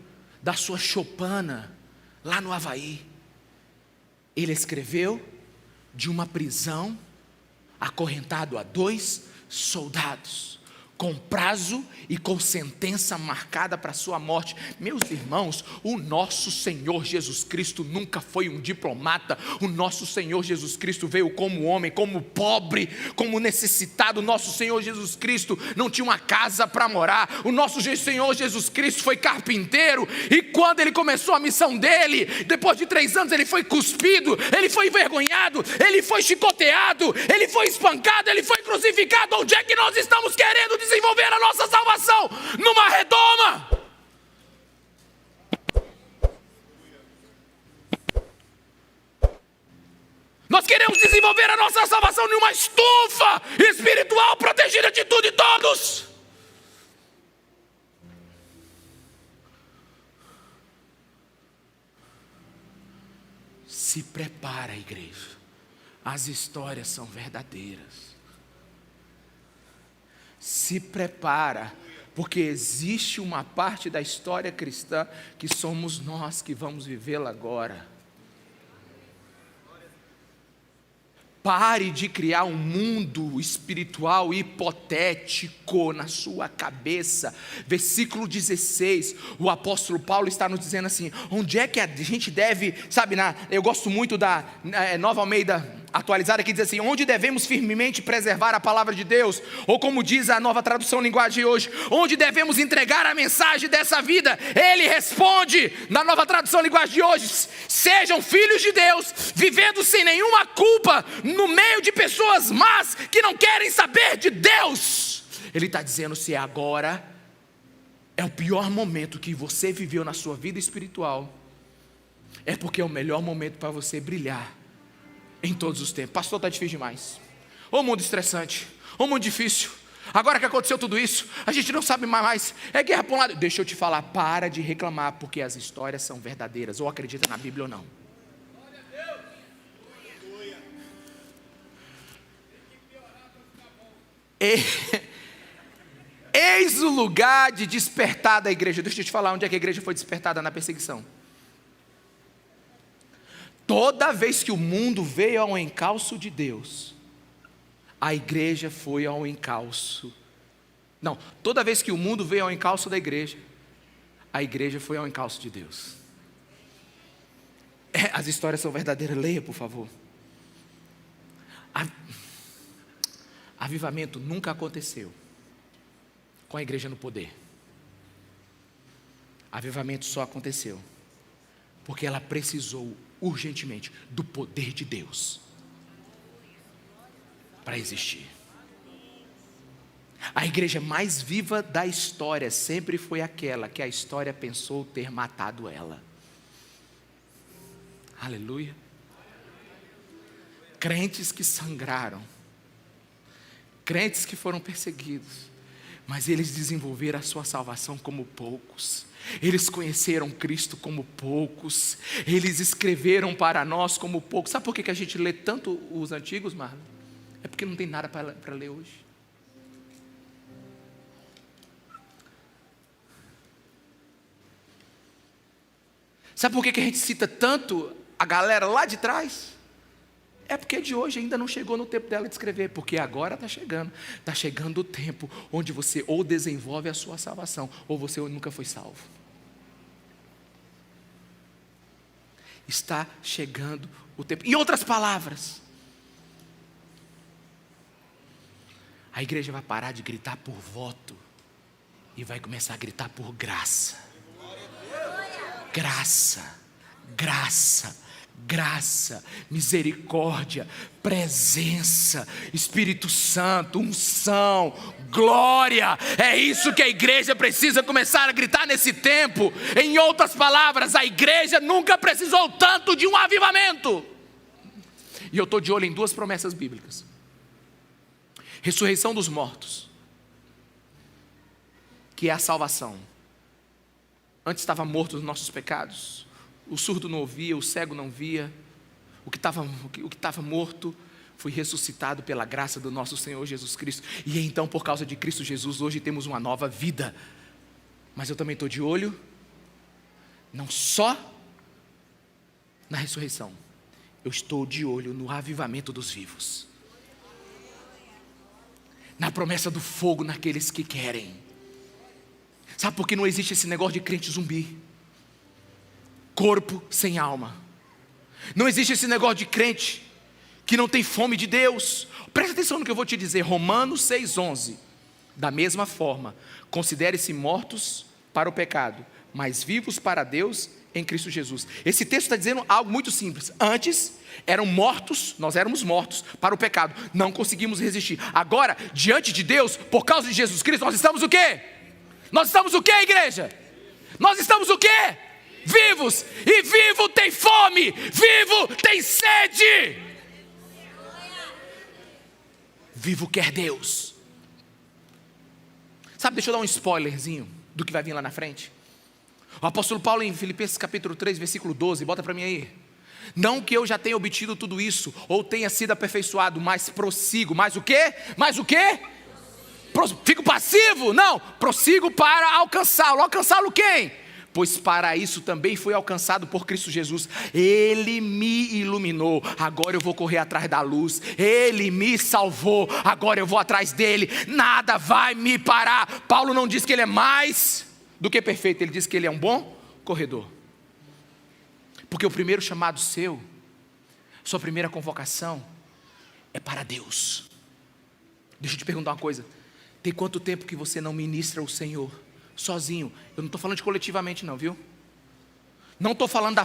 A: da sua choupana lá no Havaí. Ele escreveu de uma prisão, acorrentado a 2 soldados, com prazo e com sentença marcada para a sua morte. Meus irmãos, o nosso Senhor Jesus Cristo nunca foi um diplomata. O nosso Senhor Jesus Cristo veio como homem, como pobre, como necessitado. O nosso Senhor Jesus Cristo não tinha uma casa para morar. O nosso Senhor Jesus Cristo foi carpinteiro, e quando ele começou a missão dele, depois de 3 anos ele foi cuspido, ele foi envergonhado, ele foi chicoteado, ele foi espancado, ele foi crucificado. Onde é que nós estamos querendo desenvolver a nossa salvação? Numa redoma. Nós queremos desenvolver a nossa salvação numa estufa espiritual protegida de tudo e todos. Se prepara, igreja. As histórias são verdadeiras. Se prepara, porque existe uma parte da história cristã que somos nós que vamos vivê-la agora. Pare de criar um mundo espiritual hipotético na sua cabeça. Versículo 16, o apóstolo Paulo está nos dizendo assim: onde é que a gente deve, eu gosto muito da Nova Almeida Atualizada, que diz assim: onde devemos firmemente preservar a palavra de Deus, ou como diz a Nova Tradução Linguagem hoje, onde devemos entregar a mensagem dessa vida. Ele responde na Nova Tradução Linguagem de hoje: sejam filhos de Deus, vivendo sem nenhuma culpa no meio de pessoas más que não querem saber de Deus. Ele está dizendo: se agora é o pior momento que você viveu na sua vida espiritual, é porque é o melhor momento para você brilhar em todos os tempos. Pastor, está difícil demais. Ô mundo estressante, ô mundo difícil. Agora que aconteceu tudo isso, a gente não sabe mais. É guerra para um lado. Deixa eu te falar, para de reclamar, porque as histórias são verdadeiras. Ou acredita na Bíblia ou não. Eis o lugar de despertar da igreja. Deixa eu te falar onde é que a igreja foi despertada: na perseguição. Toda vez que o mundo veio ao encalço de Deus, a igreja foi ao encalço. Não, toda vez que o mundo veio ao encalço da igreja, a igreja foi ao encalço de Deus. As histórias são verdadeiras. Leia, por favor. Avivamento nunca aconteceu com a igreja no poder. Avivamento só aconteceu porque ela precisou urgentemente do poder de Deus para existir. A igreja mais viva da história sempre foi aquela que a história pensou ter matado ela. Aleluia. Crentes que sangraram, crentes que foram perseguidos, mas eles desenvolveram a sua salvação como poucos. Eles conheceram Cristo como poucos. Eles escreveram para nós como poucos. Sabe por que a gente lê tanto os antigos, Marlon? É porque não tem nada para ler hoje. Sabe por que a gente cita tanto a galera lá de trás? É porque de hoje ainda não chegou no tempo dela de escrever, porque agora está chegando. Está chegando o tempo onde você ou desenvolve a sua salvação, ou você nunca foi salvo. Está chegando o tempo. Em outras palavras, a igreja vai parar de gritar por voto e vai começar a gritar por graça. Graça, graça, graça, misericórdia, presença, Espírito Santo, unção, glória. É isso que a igreja precisa começar a gritar nesse tempo. Em outras palavras, a igreja nunca precisou tanto de um avivamento. E eu estou de olho em 2 promessas bíblicas: ressurreição dos mortos, que é a salvação. Antes estava morto nos nossos pecados. O surdo não ouvia, o cego não via. O que estava morto foi ressuscitado pela graça do nosso Senhor Jesus Cristo. E então, por causa de Cristo Jesus, hoje temos uma nova vida. Mas eu também estou de olho, não só na ressurreição, eu estou de olho no avivamento dos vivos. na promessa do fogo naqueles que querem. Sabe por que não existe esse negócio de crente zumbi? Corpo sem alma. Não existe esse negócio de crente que não tem fome de Deus. Presta atenção no que eu vou te dizer. Romanos 6,11. Da mesma forma, considere-se mortos para o pecado, mas vivos para Deus em Cristo Jesus. Esse texto está dizendo algo muito simples. Antes eram mortos, nós éramos mortos para o pecado, não conseguimos resistir. Agora, diante de Deus, por causa de Jesus Cristo, nós estamos o quê? Nós estamos o quê, igreja? Nós estamos o quê? Vivos. E vivo tem fome, vivo tem sede. Vivo quer Deus. Sabe, deixa eu dar um spoilerzinho do que vai vir lá na frente. O apóstolo Paulo em Filipenses capítulo 3, versículo 12, bota para mim aí. Não que eu já tenha obtido tudo isso, ou tenha sido aperfeiçoado, mas prossigo. Mais o quê? Mais o quê? Fico passivo? Não, prossigo para alcançá-lo. Alcançá-lo quem? Pois para isso também fui alcançado por Cristo Jesus. Ele me iluminou, agora eu vou correr atrás da luz. Ele me salvou, agora eu vou atrás dele. Nada vai me parar. Paulo não diz que ele é mais do que perfeito, ele diz que ele é um bom corredor. Porque o primeiro chamado seu, sua primeira convocação é para Deus. Deixa eu te perguntar uma coisa. Tem quanto tempo que você não ministra o Senhor sozinho? Eu não estou falando de coletivamente não, viu? Não estou falando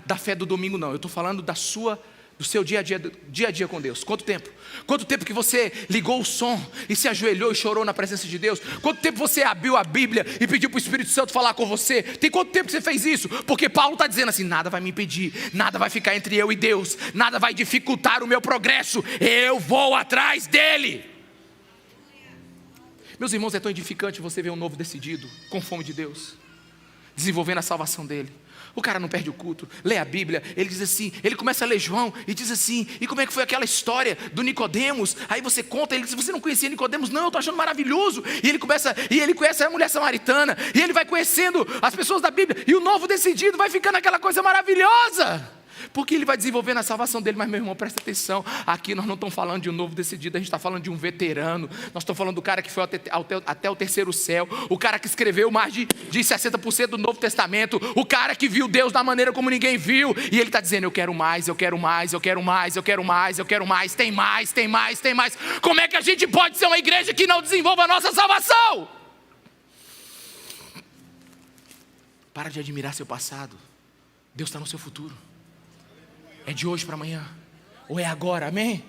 A: da fé do domingo não. Eu estou falando do seu dia a dia com Deus. Quanto tempo? Quanto tempo que você ligou o som e se ajoelhou e chorou na presença de Deus? Quanto tempo você abriu a Bíblia e pediu para o Espírito Santo falar com você? Tem quanto tempo que você fez isso? Porque Paulo está dizendo assim, nada vai me impedir, nada vai ficar entre eu e Deus, nada vai dificultar o meu progresso, eu vou atrás dele. Meus irmãos, é tão edificante você ver um novo decidido, com fome de Deus, desenvolvendo a salvação dele. O cara não perde o culto, lê a Bíblia, ele diz assim, ele começa a ler João e diz assim, e como é que foi aquela história do Nicodemos? Aí você conta, ele diz, você não conhecia Nicodemos? Não, eu estou achando maravilhoso. E ele conhece a mulher samaritana, e ele vai conhecendo as pessoas da Bíblia, e o novo decidido vai ficando aquela coisa maravilhosa. Porque ele vai desenvolvendo a salvação dele. Mas meu irmão, presta atenção, aqui nós não estamos falando de um novo decidido, a gente está falando de um veterano. Nós estamos falando do cara que foi até o terceiro céu, o cara que escreveu mais de 60% do Novo Testamento, o cara que viu Deus da maneira como ninguém viu. E ele está dizendo, eu quero mais, eu quero mais, eu quero mais, eu quero mais, eu quero mais. Tem mais, tem mais, tem mais. Como é que a gente pode ser uma igreja que não desenvolva a nossa salvação? Para de admirar seu passado, Deus está no seu futuro. É de hoje para amanhã, ou é agora, amém?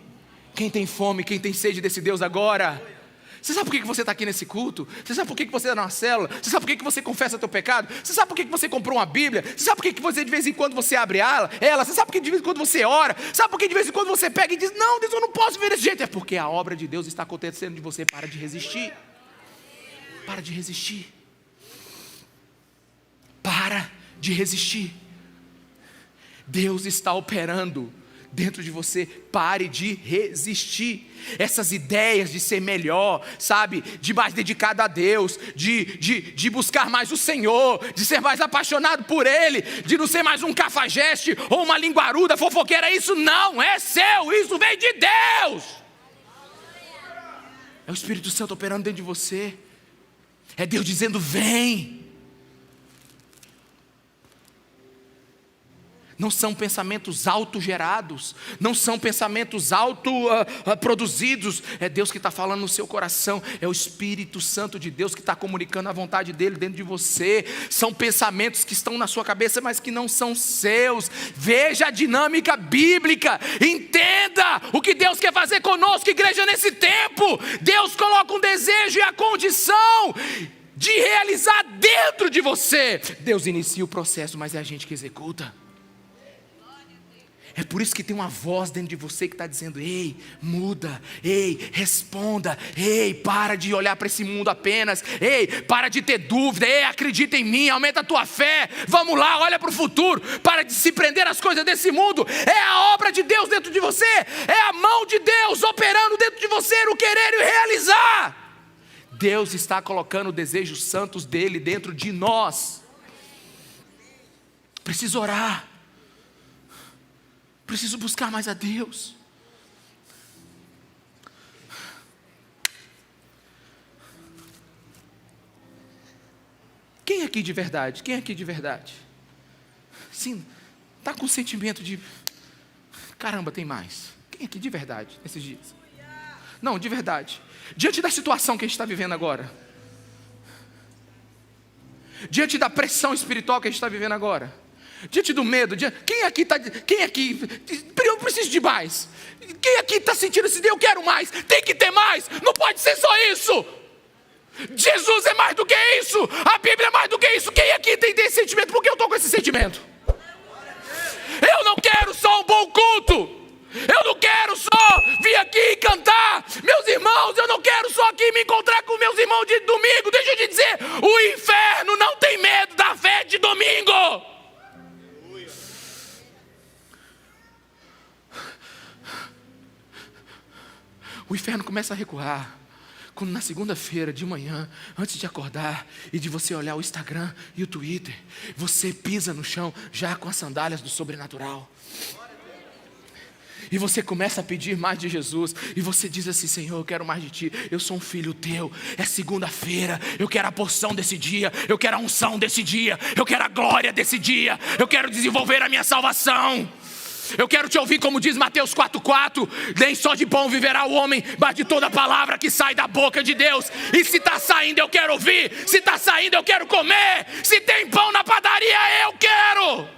A: Quem tem fome, quem tem sede desse Deus agora? Você sabe por que você está aqui nesse culto? Você sabe por que você está na célula? Você sabe por que você confessa teu pecado? Você sabe por que você comprou uma Bíblia? Você sabe por que você de vez em quando você abre ela? Você sabe por que de vez em quando você ora? Sabe por que de vez em quando você pega e diz, não, Deus, eu não posso ver desse jeito? É porque a obra de Deus está acontecendo de você. Para de resistir. Para de resistir. Para de resistir. Deus está operando dentro de você. Pare de resistir. Essas ideias de ser melhor, sabe, de mais dedicado a Deus, de buscar mais o Senhor, de ser mais apaixonado por Ele, de não ser mais um cafajeste ou uma linguaruda fofoqueira, isso não é seu, isso vem de Deus. É o Espírito Santo operando dentro de você. É Deus dizendo, vem. Não são pensamentos autogerados, não são pensamentos autoproduzidos. É Deus que está falando no seu coração, é o Espírito Santo de Deus que está comunicando a vontade dEle dentro de você. São pensamentos que estão na sua cabeça, mas que não são seus. Veja a dinâmica bíblica, entenda o que Deus quer fazer conosco, igreja, nesse tempo. Deus coloca um desejo e a condição de realizar dentro de você. Deus inicia o processo, mas é a gente que executa. É por isso que tem uma voz dentro de você que está dizendo, ei, muda, ei, responda, ei, para de olhar para esse mundo apenas, ei, para de ter dúvida, ei, acredita em mim, aumenta a tua fé, vamos lá, olha para o futuro, para de se prender às coisas desse mundo. É a obra de Deus dentro de você, é a mão de Deus operando dentro de você, no querer e realizar. Deus está colocando desejos santos dele dentro de nós. Preciso orar. Preciso buscar mais a Deus. Quem aqui de verdade? Quem aqui de verdade? Sim, está com sentimento de, caramba, tem mais. Quem aqui de verdade nesses dias? Não, de verdade. Diante da situação que a gente está vivendo agora, diante da pressão espiritual que a gente está vivendo agora, diante do medo, quem aqui eu preciso de mais? Quem aqui está sentindo esse eu quero mais? Tem que ter mais, não pode ser só isso. Jesus é mais do que isso, a Bíblia é mais do que isso. Quem aqui tem esse sentimento? Por que eu estou com esse sentimento? Eu não quero só um bom culto, eu não quero só vir aqui e cantar. Meus irmãos, eu não quero só aqui me encontrar com meus irmãos de domingo. Deixa eu te dizer, o inferno não tem medo da fé de domingo. O inferno começa a recuar quando na segunda-feira de manhã, antes de acordar e de você olhar o Instagram e o Twitter, você pisa no chão já com as sandálias do sobrenatural. E você começa a pedir mais de Jesus. E você diz assim: Senhor, eu quero mais de Ti. Eu sou um filho Teu. É segunda-feira. Eu quero a porção desse dia. Eu quero a unção desse dia. Eu quero a glória desse dia. Eu quero desenvolver a minha salvação. Eu quero te ouvir como diz Mateus 4,4. Nem só de pão viverá o homem, mas de toda palavra que sai da boca de Deus. E se está saindo eu quero ouvir. Se está saindo eu quero comer. Se tem pão na padaria eu quero.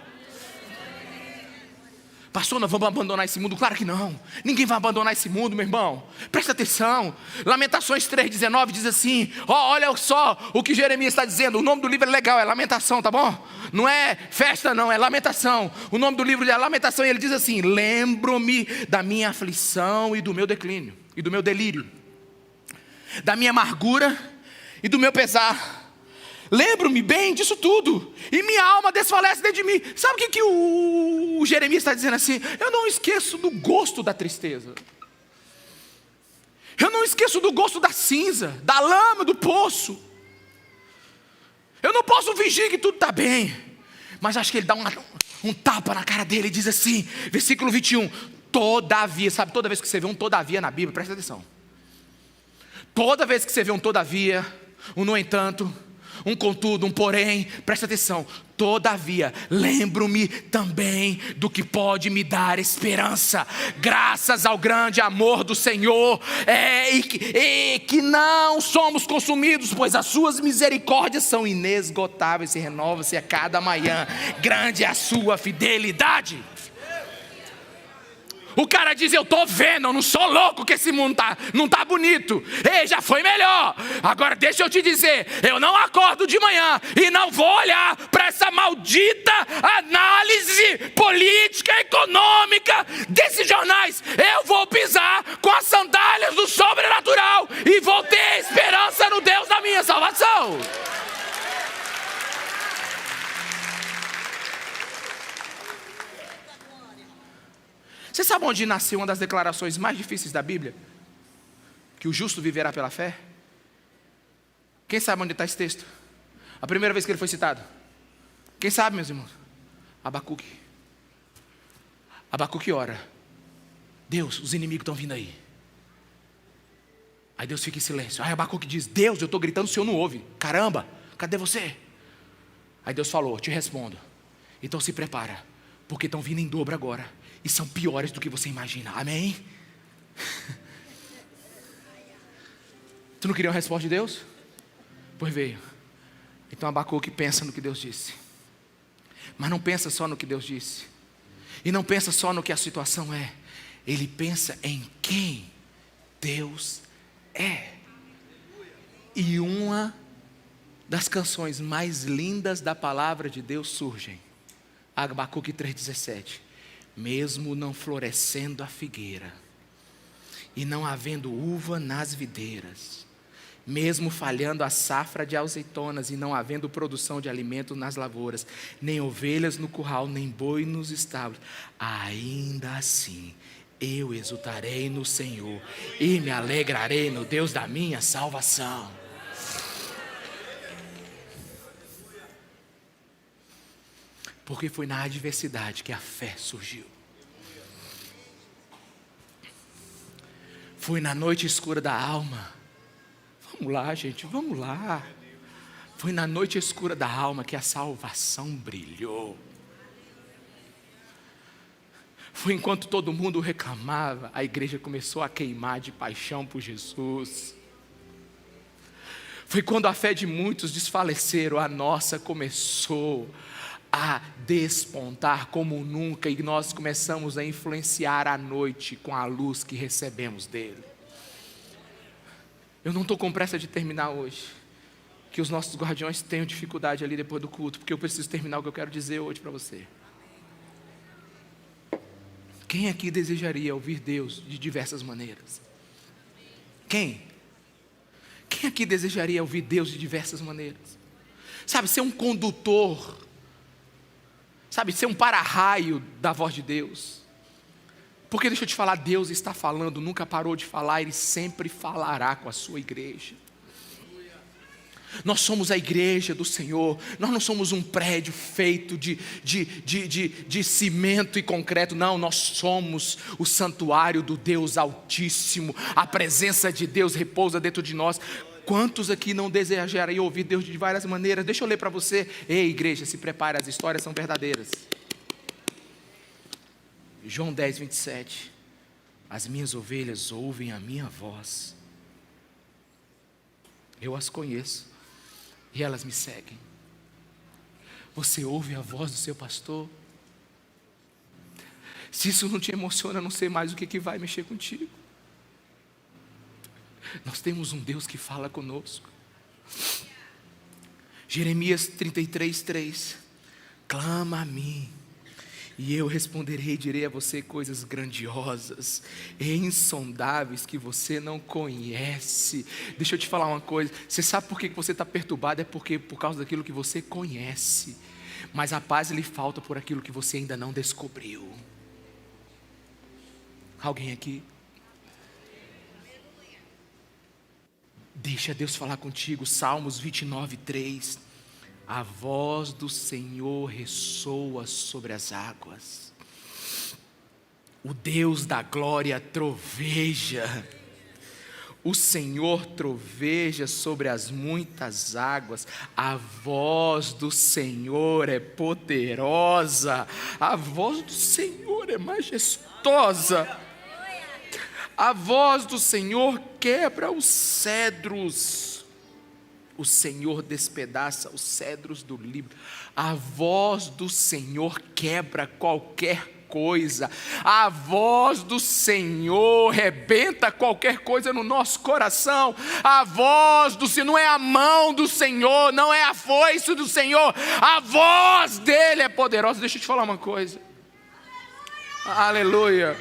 A: Pastor, nós vamos abandonar esse mundo? Claro que não. Ninguém vai abandonar esse mundo, meu irmão. Presta atenção. Lamentações 3,19 diz assim: olha só o que Jeremias está dizendo. O nome do livro é legal, é Lamentação, tá bom? Não é festa não, é Lamentação. O nome do livro é Lamentação e ele diz assim: lembro-me da minha aflição e do meu declínio, e do meu delírio, da minha amargura e do meu pesar. Lembro-me bem disso tudo, e minha alma desfalece dentro de mim. Sabe o que o Jeremias está dizendo assim? Eu não esqueço do gosto da tristeza. Eu não esqueço do gosto da cinza, da lama, do poço. Eu não posso fingir que tudo está bem. Mas acho que ele dá um tapa na cara dele e diz assim, versículo 21. Todavia, sabe, toda vez que você vê um todavia na Bíblia, presta atenção. Toda vez que você vê um todavia, um no entanto, um contudo, um porém, presta atenção. Todavia, lembro-me também do que pode me dar esperança, graças ao grande amor do Senhor, e que não somos consumidos, pois as suas misericórdias são inesgotáveis e renovam-se a cada manhã. Grande é a sua fidelidade. O cara diz: eu estou vendo, eu não sou louco que esse mundo não tá bonito. Ei, já foi melhor. Agora deixa eu te dizer, eu não acordo de manhã e não vou olhar para essa maldita análise política, econômica desses jornais. Eu vou pisar com as sandálias do sobrenatural e vou ter esperança no Deus da minha salvação. Você sabe onde nasceu uma das declarações mais difíceis da Bíblia? Que o justo viverá pela fé? Quem sabe onde está esse texto? A primeira vez que ele foi citado. Quem sabe, meus irmãos? Abacuque. Abacuque ora: Deus, os inimigos estão vindo aí. Aí Deus fica em silêncio. Aí Abacuque diz: Deus, eu estou gritando, o Senhor não ouve. Caramba, cadê você? Aí Deus falou: te respondo. Então se prepara, porque estão vindo em dobro agora. E são piores do que você imagina. Amém? Tu não queria uma resposta de Deus? Pois veio. Então Abacuque pensa no que Deus disse. Mas não pensa só no que Deus disse. E não pensa só no que a situação é. Ele pensa em quem Deus é. E uma das canções mais lindas da palavra de Deus surgem. Abacuque 3,17. Mesmo não florescendo a figueira, e não havendo uva nas videiras, mesmo falhando a safra de azeitonas, e não havendo produção de alimento nas lavouras, nem ovelhas no curral, nem boi nos estábulos, ainda assim eu exultarei no Senhor, e me alegrarei no Deus da minha salvação. Porque foi na adversidade que a fé surgiu. Foi na noite escura da alma. Vamos lá, gente, vamos lá. Foi na noite escura da alma que a salvação brilhou. Foi enquanto todo mundo reclamava, a igreja começou a queimar de paixão por Jesus. Foi quando a fé de muitos desfaleceram, a nossa começou a despontar como nunca, e nós começamos a influenciar a noite com a luz que recebemos dele. Eu não estou com pressa de terminar hoje, que os nossos guardiões tenham dificuldade ali depois do culto, porque eu preciso terminar o que eu quero dizer hoje para você. Quem aqui desejaria ouvir Deus de diversas maneiras? Quem? Quem aqui desejaria ouvir Deus de diversas maneiras? Sabe, ser um condutor, sabe, ser um para-raio da voz de Deus. Porque deixa eu te falar, Deus está falando, nunca parou de falar, Ele sempre falará com a sua igreja. Nós somos a igreja do Senhor, nós não somos um prédio feito de cimento e concreto, não, nós somos o santuário do Deus Altíssimo, a presença de Deus repousa dentro de nós. Quantos aqui não desejariam ouvir Deus de várias maneiras? Deixa eu ler para você. Ei, igreja, se prepare, as histórias são verdadeiras. João 10, 27. As minhas ovelhas ouvem a minha voz. Eu as conheço e elas me seguem. Você ouve a voz do seu pastor? Se isso não te emociona, não sei mais o que vai mexer contigo. Nós temos um Deus que fala conosco. Jeremias 33, 3. Clama a mim, e eu responderei e direi a você coisas grandiosas e insondáveis que você não conhece. Deixa eu te falar uma coisa. Você sabe por que você está perturbado? É porque por causa daquilo que você conhece. Mas a paz lhe falta por aquilo que você ainda não descobriu. Alguém aqui? Deixa Deus falar contigo. Salmos 29, 3. A voz do Senhor ressoa sobre as águas. O Deus da glória troveja. O Senhor troveja sobre as muitas águas. A voz do Senhor é poderosa. A voz do Senhor é majestosa. A voz do Senhor quebra os cedros. O Senhor despedaça os cedros do Líbano. A voz do Senhor quebra qualquer coisa. A voz do Senhor rebenta qualquer coisa no nosso coração. A voz do Senhor, não é a mão do Senhor, não é a foice do Senhor. A voz dele é poderosa. Deixa eu te falar uma coisa. Aleluia.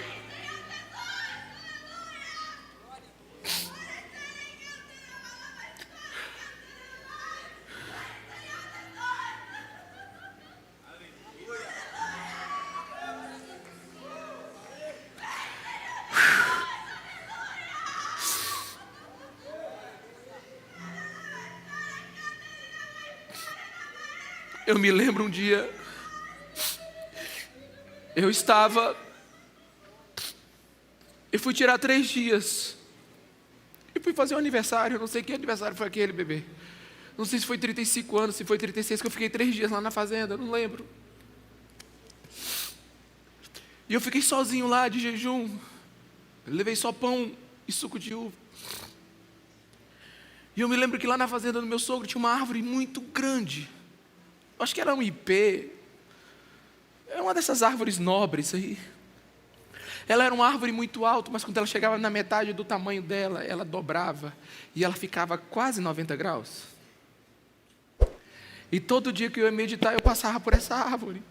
A: Eu me lembro um dia, eu fui tirar 3 dias, eu fui fazer um aniversário, não sei que aniversário foi aquele, bebê, não sei se foi 35 anos, se foi 36, que eu fiquei 3 dias lá na fazenda, não lembro, e eu fiquei sozinho lá de jejum, eu levei só pão e suco de uva, e eu me lembro que lá na fazenda do meu sogro tinha uma árvore muito grande, acho que era um ipê, é uma dessas árvores nobres aí. Ela era uma árvore muito alta, mas quando ela chegava na metade do tamanho dela, ela dobrava e ela ficava quase 90 graus. E todo dia que eu ia meditar, eu passava por essa árvore.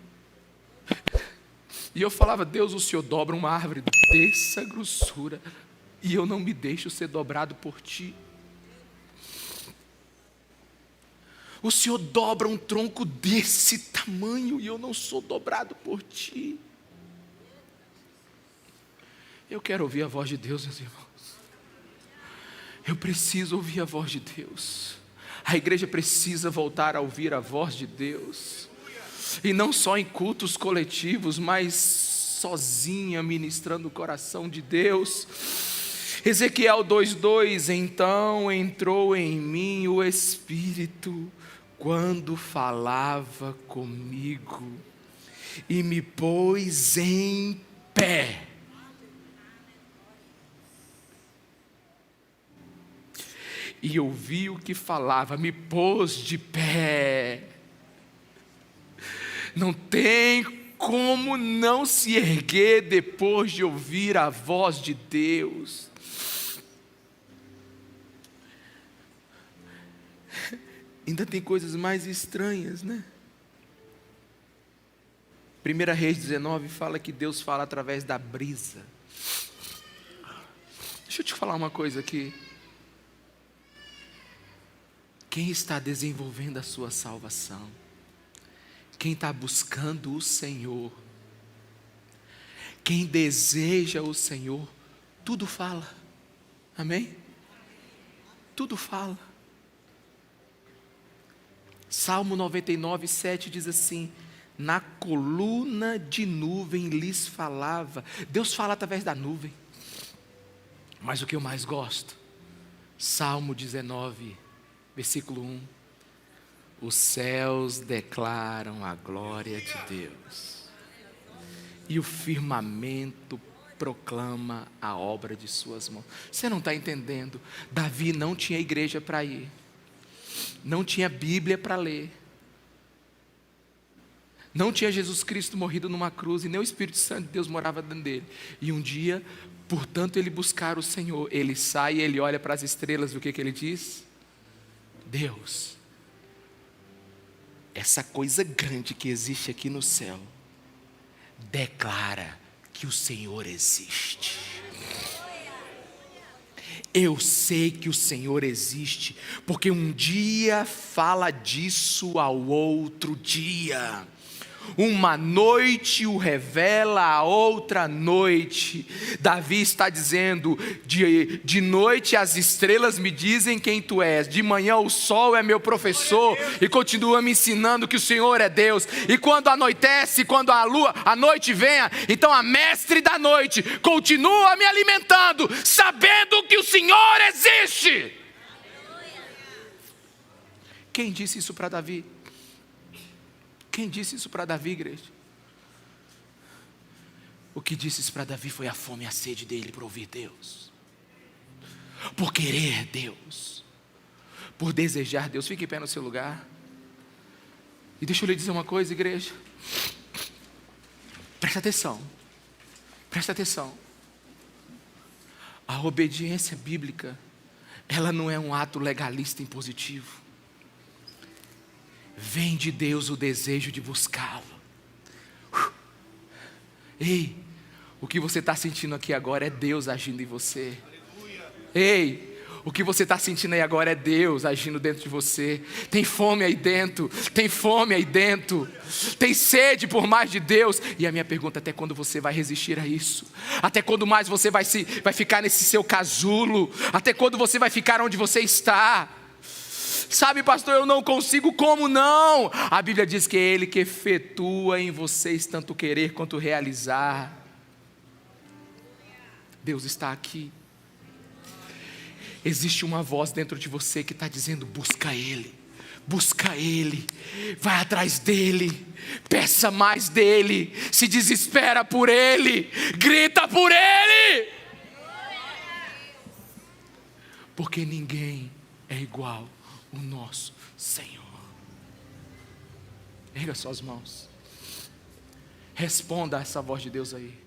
A: E eu falava, Deus, o Senhor dobra uma árvore dessa grossura e eu não me deixo ser dobrado por Ti. O Senhor dobra um tronco desse tamanho e eu não sou dobrado por Ti. Eu quero ouvir a voz de Deus, meus irmãos. Eu preciso ouvir a voz de Deus. A igreja precisa voltar a ouvir a voz de Deus. E não só em cultos coletivos, mas sozinha ministrando o coração de Deus. Ezequiel 2:2, então entrou em mim o Espírito quando falava comigo e me pôs em pé. E ouvi o que falava, me pôs de pé. Não tem como não se erguer depois de ouvir a voz de Deus. Ainda tem coisas mais estranhas, né? 1 Reis 19 fala que Deus fala através da brisa. Deixa eu te falar uma coisa aqui. Quem está desenvolvendo a sua salvação? Quem está buscando o Senhor? Quem deseja o Senhor? Tudo fala. Amém? Tudo fala. Salmo 99, 7 diz assim: na coluna de nuvem lhes falava. Deus fala através da nuvem. Mas o que eu mais gosto? Salmo 19, versículo 1. Os céus declaram a glória de Deus, e o firmamento proclama a obra de suas mãos. Você não está entendendo? Davi não tinha igreja para ir, não tinha Bíblia para ler, não tinha Jesus Cristo morrido numa cruz, e nem o Espírito Santo de Deus morava dentro dele. E um dia, portanto, ele buscar o Senhor, ele sai e ele olha para as estrelas, o que ele diz? Deus, essa coisa grande que existe aqui no céu, declara que o Senhor existe. Eu sei que o Senhor existe, porque um dia fala disso ao outro dia. Uma noite o revela a outra noite. Davi está dizendo: de noite as estrelas me dizem quem tu és, de manhã o sol é meu professor e continua me ensinando que o Senhor é Deus. E quando anoitece, quando a noite venha, então a mestre da noite continua me alimentando, sabendo que o Senhor existe. Quem disse isso para Davi? Quem disse isso para Davi, igreja? O que disse isso para Davi foi a fome e a sede dele por ouvir Deus, por querer Deus, por desejar Deus. Fique em pé no seu lugar. E deixa eu lhe dizer uma coisa, igreja. Presta atenção. Presta atenção. A obediência bíblica, ela não é um ato legalista impositivo. Vem de Deus o desejo de buscá-lo. Ei, o que você está sentindo aqui agora é Deus agindo em você. Ei, o que você está sentindo aí agora é Deus agindo dentro de você. Tem fome aí dentro, tem fome aí dentro, tem sede por mais de Deus. E a minha pergunta: até quando você vai resistir a isso? Até quando mais você vai ficar nesse seu casulo? Até quando você vai ficar onde você está? Sabe, pastor, eu não consigo. Como não? A Bíblia diz que é Ele que efetua em vocês tanto querer quanto realizar. Deus está aqui. Existe uma voz dentro de você que está dizendo: busca Ele, busca Ele, vai atrás dEle, peça mais dEle, se desespera por Ele, grita por Ele, porque ninguém é igual o nosso Senhor. Erga suas mãos, responda a essa voz de Deus aí.